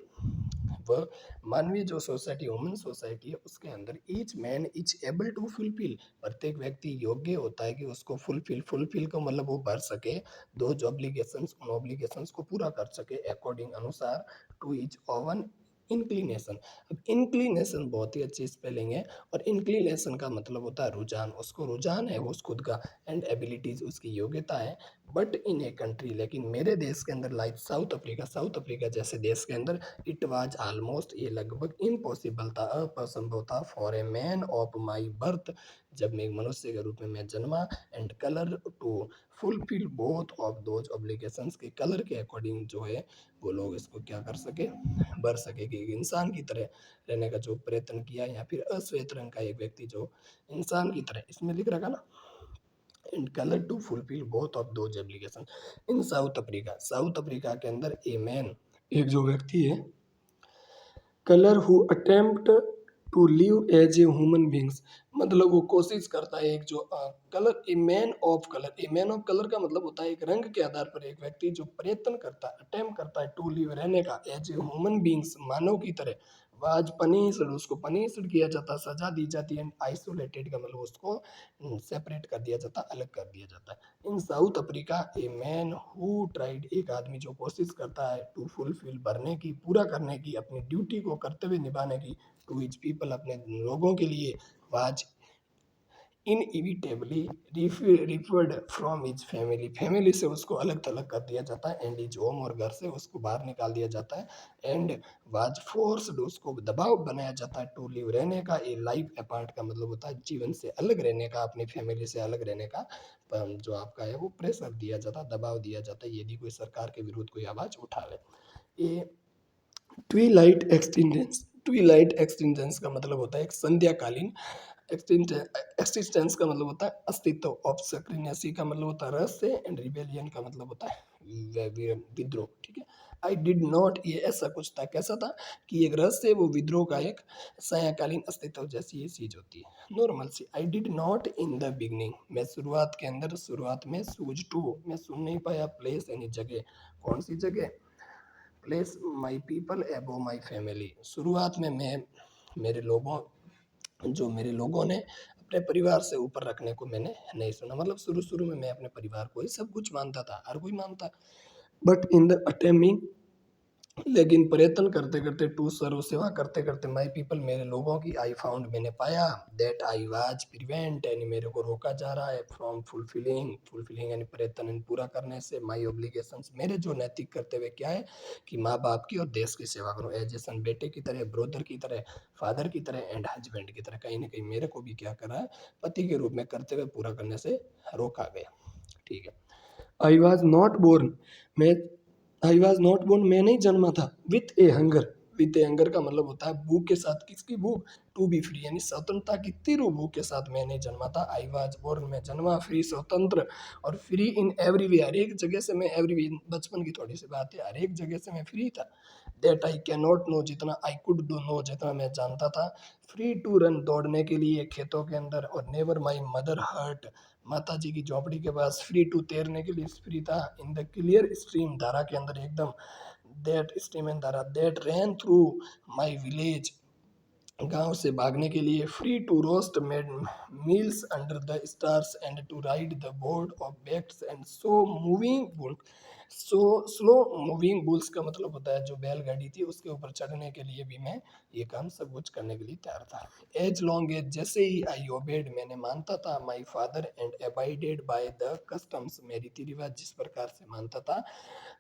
S1: व मानवीय जो सोसाइटी, ह्यूमन सोसाइटी है, उसके अंदर each man is able to fulfil, प्रत्येक व्यक्ति योग्य होता है कि उसको फुलफिल का मतलब वो भर सके, दो ऑब्लिगेशंस, उन ऑब्लिगेशंस को पूरा कर सके अकॉर्डिंग, अनुसार, टू इच ओवन इंक्लिनेशन। अब इंक्लिनेशन बहुत ही अच्छी स्पेलिंग है, और इंक्लिनेशन का मतलब होता है रुझान, उसको रुझान है उस खुद का, एंड एबिलिटीज उसकी योग्यता है। बट इन ए कंट्री, लेकिन मेरे देश के अंदर, like south Africa, South Africa जैसे देश के अंदर, इट वाज ऑलमोस्ट, ये लगभग इम्पॉसिबल था, असंभव था, for a man of my birth, जब मैं एक मनुष्य के रूप में मैं जन्मा, and colour to fulfil both of those obligations, के कलर के अकॉर्डिंग जो है वो लोग इसको क्या कर सके, भर सके, कि एक इंसान की तरह रहने का जो प्रयत्न किया, या फिर अश्वेत रंग का एक व्यक्ति जो इंसान की तरह, इसमें लिख रखा ना, and colour to fulfil both of those application in South Africa. South Africa के अंदर ए मैन, एक जो व्यक्ति है, colour who attempt to live as a human beings, मतलब वो कोशिश करता है, एक जो colour, a man of colour, a man of colour का मतलब होता है एक रंग के आधार पर एक व्यक्ति जो प्रयत्न करता है, अटेम्प्ट करता है टू लिव, रहने का, एज ए ह्यूमन बींग्स, मानव की तरह, वाज पनिश्ड, उसको पनिश्ड किया जाता, सजा दी जाती है, आइसोलेटेड का मतलब उसको सेपरेट कर दिया जाता, अलग कर दिया जाता है। In South Africa a man who tried, एक आदमी जो कोशिश करता है टू फुलफिल, भरने की, पूरा करने की, अपनी ड्यूटी को कर्तव्य निभाने की, टू हिज पीपल, अपने लोगों के लिए, was inevitably referred from his family, family से उसको अलग थलग कर दिया जाता है, एंड हिज होम, और घर से उसको बाहर निकाल दिया जाता है, एंड वाज फोर्स्ड, उसको दबाव बनाया जाता है, टू लिव, रहने का, ए लाइफ अपार्ट का मतलब होता है जीवन से अलग रहने का, अपनी फैमिली से अलग रहने का, जो आपका है वो प्रेशर दिया जाता, दबाव दिया जाता है, यदि कोई सरकार के विरुद्ध कोई आवाज उठा ले। ये ट्वीलाइट एक्सटेंडेंस, ट्वीलाइट एक्सटेंडेंस का मतलब होता है एक संध्याकालीन, एक्सिस्टेंस का मतलब होता है अस्तित्व, ऑब्सक्रीनेसी का मतलब होता है रहस्य, एंड रिबेलियन का मतलब होता है विद्रोह, ठीक है। आई डिड नॉट, ये ऐसा कुछ था, कैसा था कि एक रहस्य, वो विद्रोह का एक सायकालीन अस्तित्व जैसी ये चीज होती है, नॉर्मल सी। I did not in the beginning, मैं शुरुआत के अंदर, शुरुआत में, सूझ टू, मैं सुन नहीं पाया, प्लेस यानी जगह, कौन सी जगह, प्लेस माई पीपल एबो माई फैमिली, शुरुआत में मैं, मेरे लोगों, जो मेरे लोगों ने अपने परिवार से ऊपर रखने को मैंने नहीं सुना, मतलब शुरू शुरू में मैं अपने परिवार को ही सब कुछ मानता था, हर कोई मानता, बट इन द अटेमिंग, लेकिन प्रयत्न करते करते, टू सर्व, सेवा करते करते, माई पीपल, मेरे लोगों की, आई फाउंड, मैंने पाया, दैट आई वाज प्रिवेंट, यानी मेरे को रोका जा रहा है, फ्रॉम फुलफिलिंग यानी प्रयत्न, यानी पूरा करने से, माई ऑब्लिगेशंस, मेरे जो नैतिक कर्तव्य क्या है, कि माँ बाप की और देश की सेवा करो, एज ए सन, बेटे की तरह, ब्रोदर की तरह, फादर की तरह, एंड हस्बैंड की तरह, कहीं ना कहीं मेरे को भी क्या करा है, पति के रूप में कर्तव्य पूरा करने से रोका गया, ठीक है। आई वॉज नॉट बोर्न, मैं, आई वॉज नॉट बोर्न, मैं नहीं जन्मा था, with a hunger, with a hunger का मतलब होता है भूख के साथ, किसकी भूख, टू बी फ्री, यानी स्वतंत्रता की तीव्र भूख के साथ मैं नहीं जन्मा था। आई वॉज बोर्न, मैं जन्मा, फ्री, स्वतंत्र, और फ्री इन एवरी, हर एक जगह से मैं, एवरी, बचपन की थोड़ी सी बात है, हर एक जगह से मैं फ्री था। That I can not know, जितना आई कुड डू नो, जितना मैं जानता था, फ्री टू रन, दौड़ने के लिए खेतों के अंदर, और नेवर माई मदर हर्ट, माता जी की झोपड़ी के पास, फ्री टू, तैरने के लिए फ्री था, इन द क्लियर स्ट्रीम, धारा के अंदर एकदम दैट स्टीम धारा that ran through my village, गांव से भागने के लिए, free to roast meals under the stars and to ride the broad of backs and so moving bull, so slow moving bulls का मतलब होता है जो बैलगाड़ी थी उसके ऊपर चढ़ने के लिए भी मैं ये काम सब कुछ करने के लिए तैयार था। एज लॉन्ग एज जैसे ही आई ओबेड मैंने मानता था, my father and abided by the customs मैं रीति रिवाज जिस प्रकार से मानता था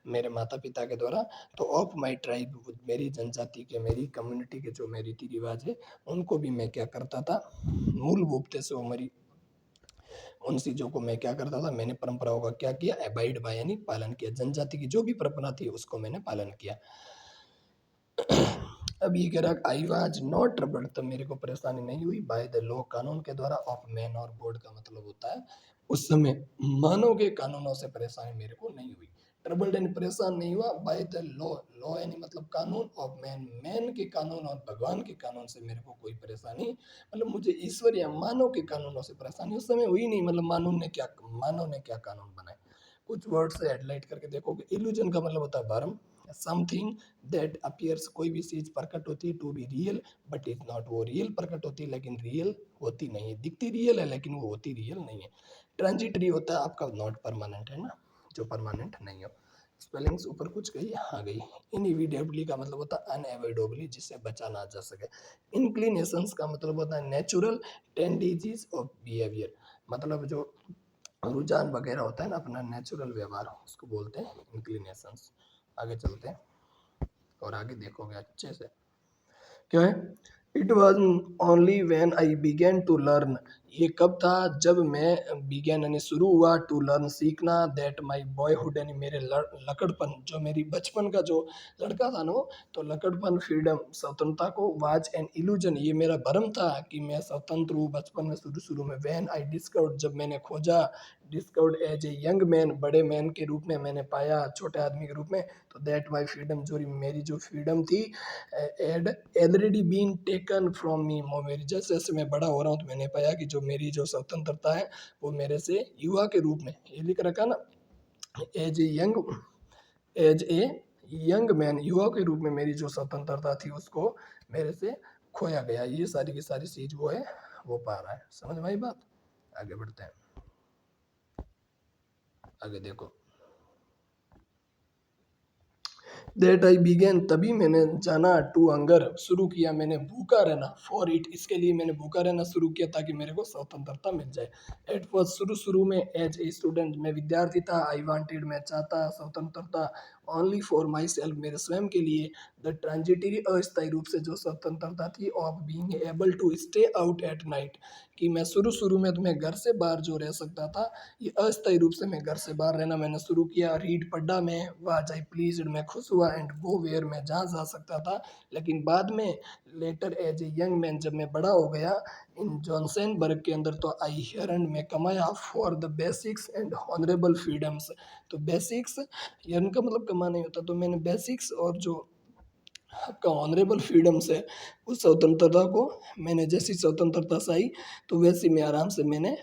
S1: मेरे माता पिता के द्वारा, तो ऑफ माई ट्राइब मेरी जनजाति के मेरी कम्युनिटी के जो मेरी रीति रिवाज है उनको भी मैं क्या करता था, मूल रूप से वो मेरी उन चीज़ों को मैं क्या करता था, मैंने परंपराओं का क्या किया, अबाइड बाय यानी पालन किया, जनजाति की जो भी परंपरा थी उसको मैंने पालन किया। अब ये कह रहा आई वाज नॉट ट्रबल्ड, तब मेरे को परेशानी नहीं हुई, बाय द लॉ कानून के द्वारा, ऑफ मैन और गॉड का मतलब होता है उस समय मानव के कानूनों से परेशानी मेरे को नहीं हुई। ट्रबल्ड यानी परेशान नहीं हुआ, बाय द लॉ, लॉ यानी मतलब कानून, ऑफ मैन मैन के कानून और भगवान के कानून से मेरे को कोई परेशानी, मतलब मुझे ईश्वर या मानव के कानूनों से परेशानी उस समय हुई नहीं। मतलब मानव ने क्या कानून बनाए, कुछ वर्ड से हेडलाइट करके देखोगे। इल्यूजन का मतलब होता है भ्रम, समथिंग दैट अपीयर्स कोई भी चीज प्रकट होती है to be real but is not, वो रियल प्रकट होती है लेकिन रियल होती नहीं है, दिखती रियल है लेकिन वो होती रियल नहीं है। ट्रांजिटरी होता है आपका, नॉट परमानेंट है ना, जो परमानेंट नहीं हो। स्पेलिंग्स ऊपर कुछ गई आ गई। इनएविटेबली का मतलब होता है अनएवॉइडेबली, जिससे बचा ना जा सके। इंक्लिनेशंस का मतलब होता है नेचुरल टेंडेंसीज ऑफ बिहेवियर, मतलब जो रुझान वगैरह होता है ना अपना नेचुरल व्यवहार, उसको बोलते हैं इंक्लिनेशंस। आगे चलते हैं और आगे देखोगे अच्छे से क्या है। It was only when I began to learn, ये कब था, जब मैं बिगेन यानी शुरू हुआ, टू लर्न सीखना, दैट माई बॉयहुड यानी मेरे लकड़पन, जो मेरी बचपन का जो लड़का था ना वो, तो लकड़पन फ्रीडम स्वतंत्रता को, वाज एन इल्यूजन ये मेरा भ्रम था कि मैं स्वतंत्र हूँ बचपन में शुरू शुरू में, वैन आई डिस्कवर्ड जब मैंने खोजा, discovered as a young man बड़े मैन के रूप में मैंने पाया, छोटे आदमी के रूप में, तो दैट माई फ्रीडम जो मेरी जो फ्रीडम थी had already been taken from me, मेरी जैसे जैसे मैं बड़ा हो रहा हूँ तो मैंने पाया कि जो मेरी जो स्वतंत्रता है वो मेरे से युवा के रूप में, ये लिख रखा ना, एज ए यंग मैन युवा के रूप में मेरी जो स्वतंत्रता थी उसको मेरे से खोया गया। ये सारी की सारी चीज वो है वो पा रहा है, समझ में आई बात। आगे बढ़ते हैं, आगे देखो। दैट आई बिगेन तभी मैंने जाना, टू हंगर शुरू किया मैंने भूखा रहना, फॉर इट इसके लिए मैंने भूखा रहना शुरू किया ताकि मेरे को स्वतंत्रता मिल जाए। एट फर्स्ट शुरू शुरू में एज ए स्टूडेंट मैं विद्यार्थी था, आई वांटेड मैं चाहता स्वतंत्रता, ओनली फॉर माई सेल्फ मेरे स्वयं के लिए, द ट्रांजिटरी अस्थायी रूप से जो स्वतंत्रता थी, of being able to stay out at night, कि मैं शुरू शुरू में तो मैं घर से बाहर जो रह सकता था, ये अस्थायी रूप से मैं घर से बाहर रहना मैंने शुरू किया। रीड पढ़ा मैं, वाज आई प्लीज्ड मैं खुश हुआ, एंड गो वेयर मैं जहाँ जा सकता था। लेकिन बाद में later as a young man जब मैं बड़ा हो गया इन जॉनसनबर्ग के अंदर, तो आई हियर एंड मैं कमाया for the basics and honourable freedoms, तो बेसिक्स यर्न का मतलब कमाना ही होता, तो मैंने बेसिक्स और जो आपका ऑनरेबल फ्रीडम्स है उस स्वतंत्रता को मैंने, जैसी स्वतंत्रता से आई तो वैसी मैं आराम से मैंने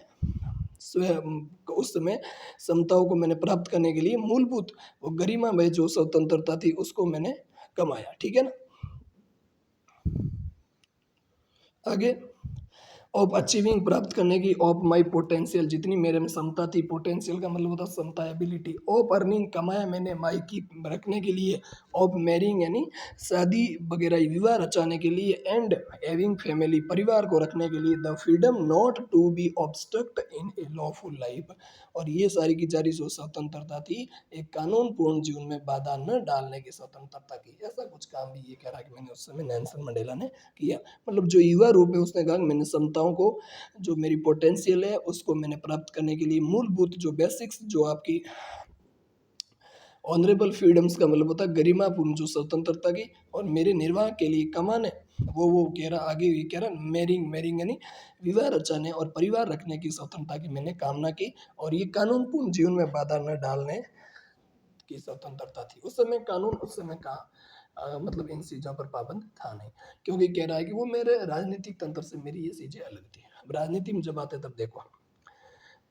S1: स्वयं उस समय समताओं को मैंने प्राप्त करने के लिए मूलभूत वो गरिमा में जो स्वतंत्रता थी उसको मैंने कमाया, ठीक है ना। आगे, ऑफ अचीविंग प्राप्त करने की, ऑफ माई पोटेंशियल जितनी मेरे में क्षमता थी, पोटेंशियल का मतलब होता है क्षमता एबिलिटी, ऑफ अर्निंग कमाया मैंने, माई की रखने के लिए, ऑफ मैरिंग यानी शादी वगैरह विवाह रचाने के लिए, एंड हैविंग फैमिली परिवार को रखने के लिए, the freedom not to be obstruct in a lawful life, और ये सारी की सारी जो स्वतंत्रता थी एक कानूनपूर्ण जीवन में बाधा न डालने की स्वतंत्रता की, ऐसा कुछ काम भी ये कह रहा है कि मैंने उस समय नेल्सन मंडेला ने किया। मतलब जो युवा रूप है उसने कहा मैंने क्षमताओं को जो मेरी पोटेंशियल है उसको मैंने प्राप्त करने के लिए मूलभूत जो बेसिक्स जो आपकी ऑनरेबल फ्रीडम्स का मतलब होता है गरिमापूर्ण जो स्वतंत्रता की, और मेरे निर्वाह के लिए कमाने वो कह रहा आगे भी कह रहा मैरिंग यानी विवाह रचाने और परिवार रखने की स्वतंत्रता की मैंने कामना की, और ये कानूनपूर्ण जीवन में बाधा न डालने की स्वतंत्रता थी। उस समय कानून उस समय का मतलब इन चीज़ों पर पाबंद था नहीं, क्योंकि कह रहा है कि वो मेरे राजनीतिक तंत्र से मेरी ये चीज़ें अलग थी। अब राजनीति में जब आते तब देखो,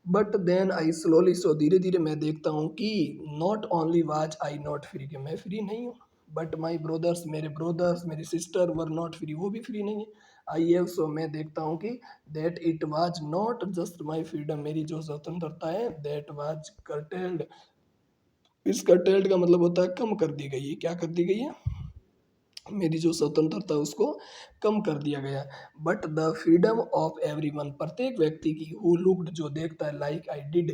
S1: बट देन आई स्लोली, सो धीरे धीरे मैं देखता हूँ कि not only was I not free, कि मैं फ्री नहीं हूँ, बट माई ब्रोदर्स, मेरे ब्रोदर्स, मेरी सिस्टर वर नॉट फ्री, वो भी फ्री नहीं है। आई हैव, सो मैं देखता हूँ कि that it was not just my freedom, मेरी जो स्वतंत्रता है, दैट वाज कर्टेल्ड, इस कर्टेल्ड का मतलब होता है कम कर दी गई है। क्या कर दी गई है? मेरी जो स्वतंत्रता है उसको कम कर दिया गया। But the freedom of everyone, प्रत्येक व्यक्ति की, हु लुक्ड, जो देखता है, लाइक आई डिड,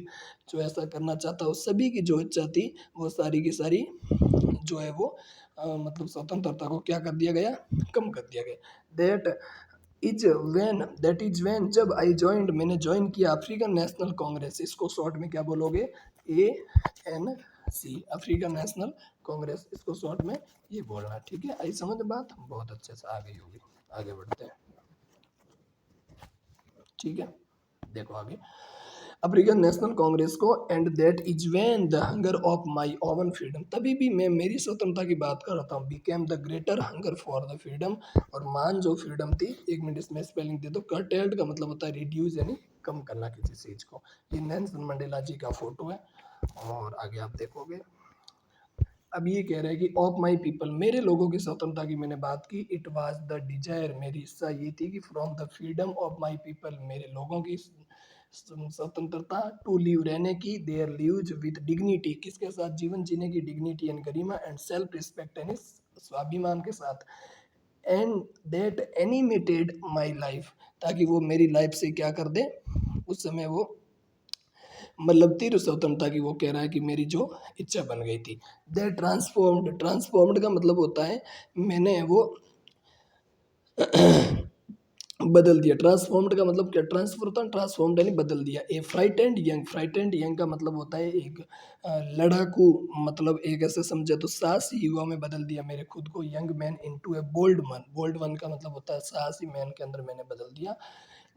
S1: जो ऐसा करना चाहता है, उस सभी की जो इच्छा थी, वो सारी की सारी जो है वो मतलब स्वतंत्रता को क्या कर दिया गया? कम कर दिया गया। दैट दैट इज वेन, जब आई ज्वाइंड, मैंने ज्वाइन किया अफ्रीकन नेशनल कांग्रेस, इसको शॉर्ट में क्या बोलोगे? ANC, अफ्रीकन नेशनल कांग्रेस, इसको शॉर्ट में ये बोलना। ठीक है, आई समझ बात? बहुत अच्छे से आ गई होगी। आगे बढ़ते हैं। ठीक है, देखो आगे, अफ्रीकन नेशनल कांग्रेस को, and that is when the hunger of my oven freedom, तभी भी मैं मेरी स्वतंत्रता की बात कर रहा हूँ, became the greater hunger for the freedom, और मान जो फ्रीडम थी, एक मिनट इसमें स्पेलिंग दे दो, कर्टेल्ड का मतलब होता है रिड्यूस, यानी कम करना किसी चीज को। ये नेल्सन मंडेला जी का फोटो है, और आगे आप देखोगे। अब ये कह रहा है कि ऑफ माई पीपल, मेरे लोगों की स्वतंत्रता की मैंने बात की, इट वाज द डिजायर, मेरी इच्छा ये थी कि from the freedom of my people, मेरे लोगों की स्वतंत्रता, टू लिव, रहने की, देयर लिव्स विद डिग्निटी, किसके साथ? जीवन जीने की dignity and Garima, and self respect, यानी स्वाभिमान के साथ, and that animated my life, ताकि वो मेरी लाइफ से क्या कर दे? उस समय वो मतलब तीव्र स्वतंत्रता की, वो कह रहा है कि मेरी जो इच्छा बन गई थी। द ट्रांसफॉर्म्ड, ट्रांसफॉर्म्ड का मतलब होता है मैंने वो बदल दिया। ट्रांसफॉर्म्ड का मतलब क्या? ट्रांसफर होता है, ट्रांसफॉर्म्ड यानी बदल दिया। ए फ्राइटेंड यंग, फ्राइटेंड यंग का मतलब होता है एक लड़ाकू, मतलब एक ऐसे समझे तो साहसी युवा में बदल दिया मेरे खुद को। यंग मैन इनटू ए बोल्ड मन, बोल्ड मन का मतलब होता है साहसी मैन के अंदर मैंने बदल दिया।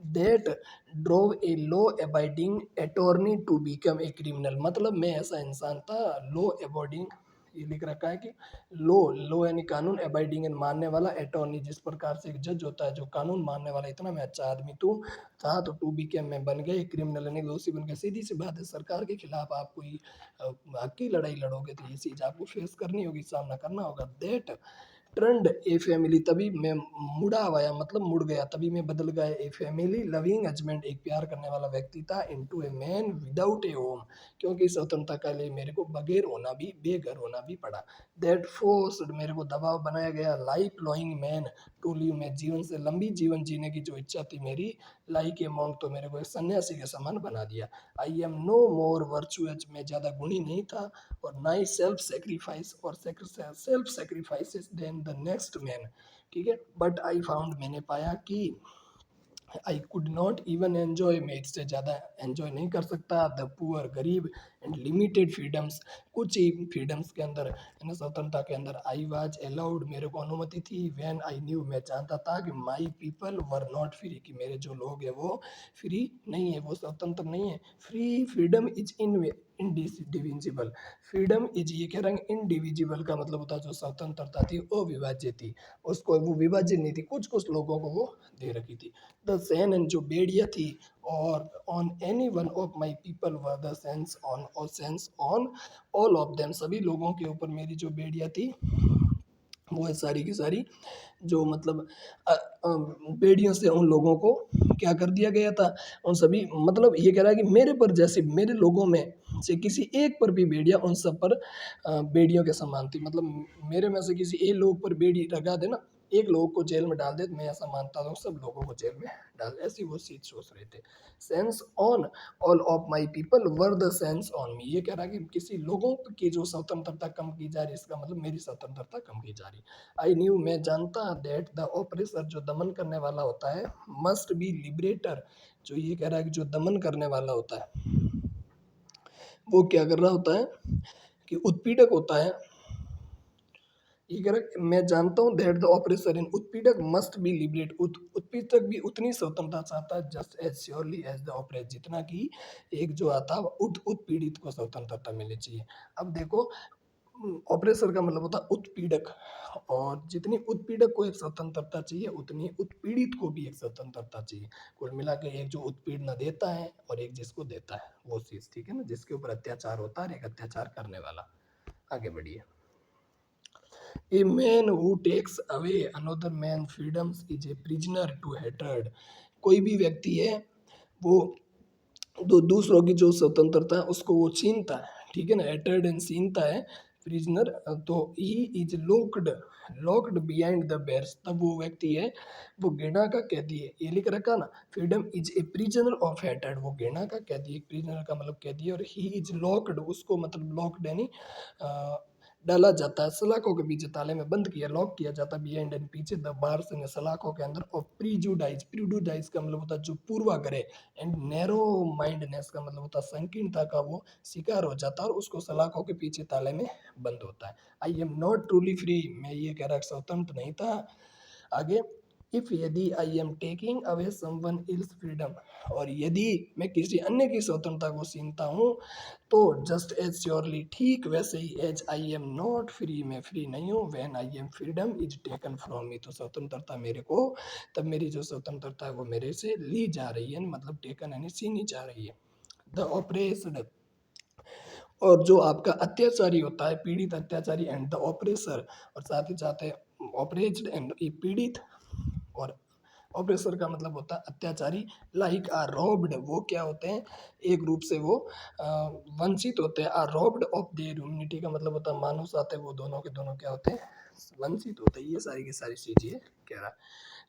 S1: That drove a law abiding attorney to become a criminal, मतलब मैं ऐसा इंसान था, लॉ अबाइडिंग, ये लिख रखा है कि लॉ, लॉ यानी कानून, अबाइडिंग यानी मानने वाला, अटॉर्नी जिस प्रकार से एक जज होता है जो कानून मानने वाला, इतना मैं अच्छा आदमी था, तो टू बिकम मैं बन गया क्रिमिनल यानी दोषी बन गया। सीधी सी बात है, सरकार के खिलाफ आप कोई हक की लड़ाई लड़ोगे तो ये चीज आपको फेस करनी होगी, सामना करना होगा। दैट ट्रेंड ए फैमिली, तभी मैं मुड़ा आया, मतलब मुड़ गया, तभी मैं बदल गया। ए फैमिली लविंग हस्बैंड, एक प्यार करने वाला व्यक्ति था, into a man without A home, क्योंकि स्वतंत्रता के लिए मेरे को बगैर होना भी, बेघर होना भी पड़ा। दैट फोर्स्ड, मेरे को दबाव बनाया गया, लाइफ लॉइंग मैन टू लिव, मैं जीवन से लंबी जीवन जीने की जो इच्छा थी मेरी, लाइक ए मॉन्क, तो मेरे को एक सन्यासी के समान बना दिया। I am no more virtuous, मैं ज़्यादा गुणी नहीं था, और ना ही सेल्फ सेक्रीफाइस, और self sacrifices than the next man. ठीक है, बट आई फाउंड, मैंने पाया कि I could not even enjoy, मैं इससे ज़्यादा एन्जॉय नहीं कर सकता, द पुअर, गरीब, एंड लिमिटेड फ्रीडम्स, कुछ ही फ्रीडम्स के अंदर, यानी स्वतंत्रता के अंदर। आई वाज अलाउड, मेरे को अनुमति थी, व्हेन आई न्यू, मैं जानता था कि माई पीपल वर नॉट फ्री, कि मेरे जो लोग हैं वो फ्री नहीं है, वो स्वतंत्र नहीं है। Freedom is indivisible, freedom is, ये कह रहे हैं इनडिविजिबल का मतलब होता है जो स्वतंत्रता थी अविभाज्य थी, उसको वो विभाजित नहीं थी, कुछ कुछ लोगों को वो दे रखी थी। द सेन, एंड जो बेड़िया थी, और on any one of my people were the chains on, और chains on all of them, सभी लोगों के ऊपर मेरी जो बेड़िया थी वो है सारी की सारी, जो मतलब बेड़ियों से उन लोगों को क्या कर दिया गया था, उन सभी, मतलब ये कह रहा है कि मेरे पर, जैसे मेरे लोगों में से किसी एक पर भी बेड़िया उन सब पर बेड़ियों के समान थी, मतलब मेरे में से किसी एक लोग पर बेड़ी लगा देना, एक लोग को जेल में डाल दे, तो मैं ऐसा मानता हूँ सब लोगों को जेल में डाल, ऐसी वो चीज सोच रहे थे। Sense on all of my people were the chains on me, ये कह रहा है कि किसी लोगों की जो स्वतंत्रता कम की जा रही, इसका मतलब मेरी स्वतंत्रता कम की जा रही। आई न्यू, मैं जानता, दैट द ऑपरेसर, जो दमन करने वाला होता है, मस्ट बी लिबरेटर, जो ये कह रहा है कि जो दमन करने वाला होता है वो क्या कर रहा होता है कि उत्पीड़क होता है। ये कह रहा है मैं जानता हूँ दैट द ऑपरेसर इन, उत्पीड़क मस्ट बी लिबरेट, उत्पीड़क भी उतनी स्वतंत्रता चाहता है, just as surely as the oppressed, जितना कि एक जो आता है उत्पीड़ित को स्वतंत्रता मिलनी चाहिए। अब देखो, ऑपरेसर का मतलब होता है उत्पीड़क, और जितनी उत्पीड़क को एक स्वतंत्रता चाहिए, उतनी उत्पीड़ित को भी एक स्वतंत्रता चाहिए। कुल मिला के एक जो उत्पीड़न देता है और एक जिसको देता है, वो चीज, ठीक है ना, जिसके ऊपर अत्याचार होता है और एक अत्याचार करने वाला। आगे बढ़िए। A man who takes away another man freedoms is a prisoner to hatred. कोई भी व्यक्ति है वो दूसरों की जो स्वतंत्रता है उसको वो छीनता है, ठीक है ना, हेटर्ड एंड छीनता है, प्रिजनर, तो he is locked, locked behind the bars, तब वो व्यक्ति है वो घृणा का कैदी है, ये लिख रखा ना, freedom is a prisoner of hatred, वो घृणा का कैदी है, प्रिजनर का मतलब कैदी है, और ही इज लॉक्ड, उसको मतलब लॉक्ड यानी डाला जाता है, सलाखों के पीछे ताले में बंद किया, लॉक किया जाता है, बिहाइंड एंड पीछे द बार्स ने सलाखों के अंदर, और प्रीजुडाइज, प्रीजुडाइज का मतलब होता है जो पूर्वाग्रह, एंड नैरो माइंडनेस का मतलब होता है संकीर्णता का वो शिकार हो जाता है और उसको सलाखों के पीछे ताले में बंद होता है। आई एम नॉट ट्रूली फ्री, मैं ये कह रहा स्वतंत्र नहीं था। आगे, इफ यदि I am taking away someone ills freedom, और यदि मैं किसी अन्य की स्वतंत्रता को छीनता हूँ तो जस्ट एज श्योरली, ठीक वैसे ही, as I am not free, मैं फ्री नहीं हूँ, when I am freedom is taken from me, तो स्वतंत्रता मेरे को, तब मेरी जो स्वतंत्रता है वो मेरे से ली जा रही है, मतलब टेकन यानी छीनी जा रही है। द ऑपरेस्ड, और जो आपका अत्याचारी होता है, पीड़ित अत्याचारी, एंड द ऑपरेसर, और साथ ही साथ है ऑपरेस्ड एंड पीड़ित, और ऑपरेसर का मतलब होता है अत्याचारी, लाइक आर रॉब्ड, वो क्या होते हैं, एक रूप से वो वंचित होते हैं, are robbed of their humanity का मतलब होता है मानव साथ है, वो दोनों के दोनों क्या होते हैं, वंचित होते हैं, ये सारी की सारी चीजें कह रहा है।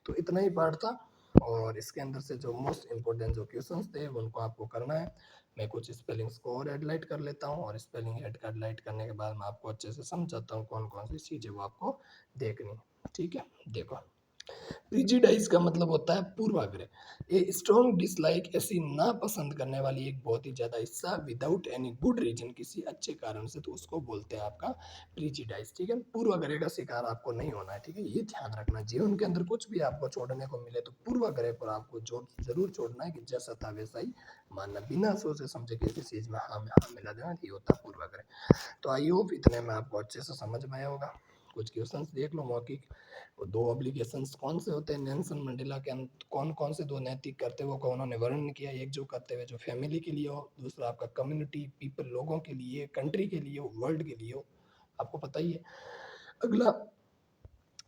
S1: तो इतना ही पार्ट था, और इसके अंदर से जो मोस्ट इंपॉर्टेंट जो क्वेश्चंस थे उनको आपको करना है। मैं कुछ स्पेलिंग्स को और हेडलाइट कर लेता हूँ, और स्पेलिंग हेडलाइट करने के बाद मैं आपको अच्छे से समझाता हूँ कौन कौन सी चीज़ें वो आपको देखनी, ठीक है। देखो, प्रिजुडाइज का मतलब होता है पूर्वाग्रह, ए स्ट्रॉन्ग डिसलाइक, ऐसी नापसंद करने वाली एक बहुत ही ज्यादा हिस्सा, विदाउट एनी गुड रीजन, किसी अच्छे कारण से, तो उसको बोलते हैं आपका प्रिजुडाइज, ठीक है। पूर्वाग्रह का शिकार आपको नहीं होना है, ठीक है, ये ध्यान रखना। जीवन के अंदर कुछ भी आपको छोड़ने को मिले तो पूर्वाग्रह पर आपको जोर जरूर छोड़ना है, कि जैसा था वैसा ही मानना, बिना सोचे समझे किसी चीज में हाँ में हाँ मिला देना, ये होता है पूर्वाग्रह। तो आई होप इतने में आपको अच्छे से समझ में आया होगा। कुछ क्वेश्चंस देख लो मौखिक, वो दो ऑब्लिगेशंस कौन से होते हैं नेल्सन मंडेला के अंदर, कौन कौन से दो नैतिक कर्तव्यों का उन्होंने वर्णन किया, एक जो कर्तव्य जो फैमिली के लिए हो, दूसरा आपका कम्युनिटी पीपल लोगों के लिए, कंट्री के लिए हो, वर्ल्ड के लिए हो, आपको पता ही है। अगला,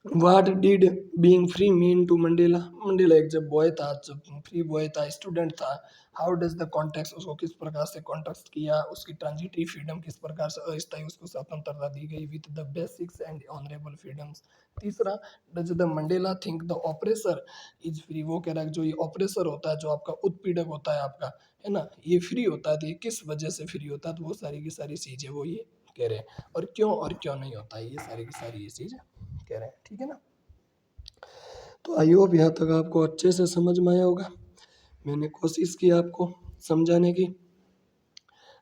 S1: what did being free mean to Mandela, Mandela एक जब बॉय था, जब फ्री बॉय था, स्टूडेंट था, हाउ डज द कॉन्टेक्स्ट, उसको किस प्रकार से कॉन्टेक्स्ट किया, उसकी ट्रांजिटरी फ्रीडम किस प्रकार से अस्थायी उसको स्वतंत्रता दी गई, with the basics and honourable freedoms. तीसरा, does the Mandela think the oppressor is free, वो कह रहा है जो ये ऑपरेसर होता है, जो आपका उत्पीड़क होता है आपका, है ना, ये फ्री होता है, तो ये किस वजह से फ्री होता है, तो वो सारी की सारी चीजें वो ये कह रहे हैं, और क्यों नहीं होता है, ये सारी की सारी ये चीज कह रहे हैं, ठीक है ना। तो आई होप यहाँ तक आपको अच्छे से समझ में आया होगा, मैंने कोशिश की आपको समझाने की।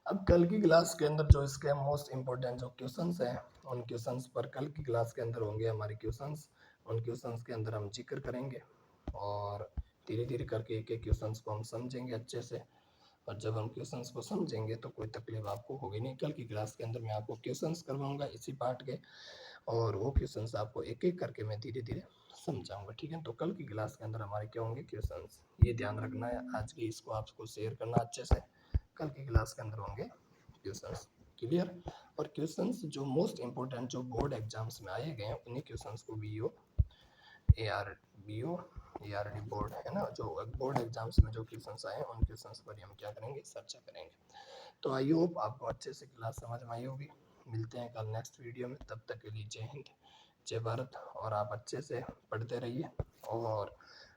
S1: अब कल की क्लास के अंदर जो इसके मोस्ट इम्पोर्टेंट जो क्वेश्चंस हैं, उन क्वेश्चंस पर कल की क्लास के अंदर होंगे हमारे क्वेश्चंस, उन क्वेश्चंस के अंदर हम जिक्र करेंगे, और धीरे धीरे करके एक एक क्वेश्चंस को हम समझेंगे अच्छे से, और जब हम क्वेश्चंस को समझेंगे तो कोई तकलीफ आपको होगी नहीं। कल की क्लास के अंदर मैं आपको क्वेश्चंस करवाऊंगा इसी पार्ट के, और वो क्वेश्चंस आपको एक एक करके मैं धीरे धीरे समझाऊंगा, ठीक है। तो कल की क्लास के अंदर हमारे क्या होंगे क्वेश्चंस, ये ध्यान रखना है, आज की इसको आपको शेयर करना अच्छे से, कल की क्लास के अंदर होंगे क्वेश्चंस, क्लियर। और क्वेश्चंस जो मोस्ट इंपोर्टेंट जो बोर्ड एग्जाम्स में आए गए हैं उन्हीं क्वेश्चंस को बीओ ARD बोर्ड है ना, जो बोर्ड एग्जाम्स में जो क्वेश्चंस आए हैं उन क्वेश्चंस पर हम क्या करेंगे, चर्चा करेंगे। तो आई होप आपको अच्छे से क्लास समझ में आई होगी। मिलते हैं कल नेक्स्ट वीडियो में, तब तक के लिए जय हिंद, जय भारत, और आप अच्छे से पढ़ते रहिए, और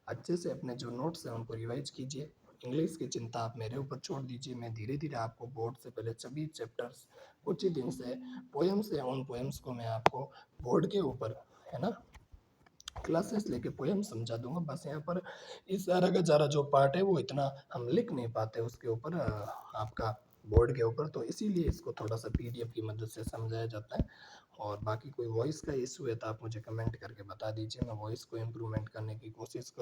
S1: अच्छे से अपने जो नोट्स हैं उनको रिवाइज कीजिए। इंग्लिश की चिंता आप मेरे ऊपर छोड़ दीजिए, मैं धीरे धीरे आपको बोर्ड से पहले सभी चैप्टर्स कुछ ही दिन से पोएम्स है, उन पोएम्स को मैं आपको बोर्ड के ऊपर, है ना, क्लासेस लेके पोएम समझा दूंगा। बस यहाँ पर इस सारा का सारा जो पार्ट है वो इतना हम लिख नहीं पाते उसके ऊपर, आपका बोर्ड के ऊपर, तो इसीलिए इसको थोड़ा सा PDF की मदद से समझाया जाता है। और बाकी कोई वॉइस का इशू है तो आप मुझे कमेंट करके बता दीजिए, मैं वॉइस को इम्प्रूवमेंट करने की कोशिश करूँ।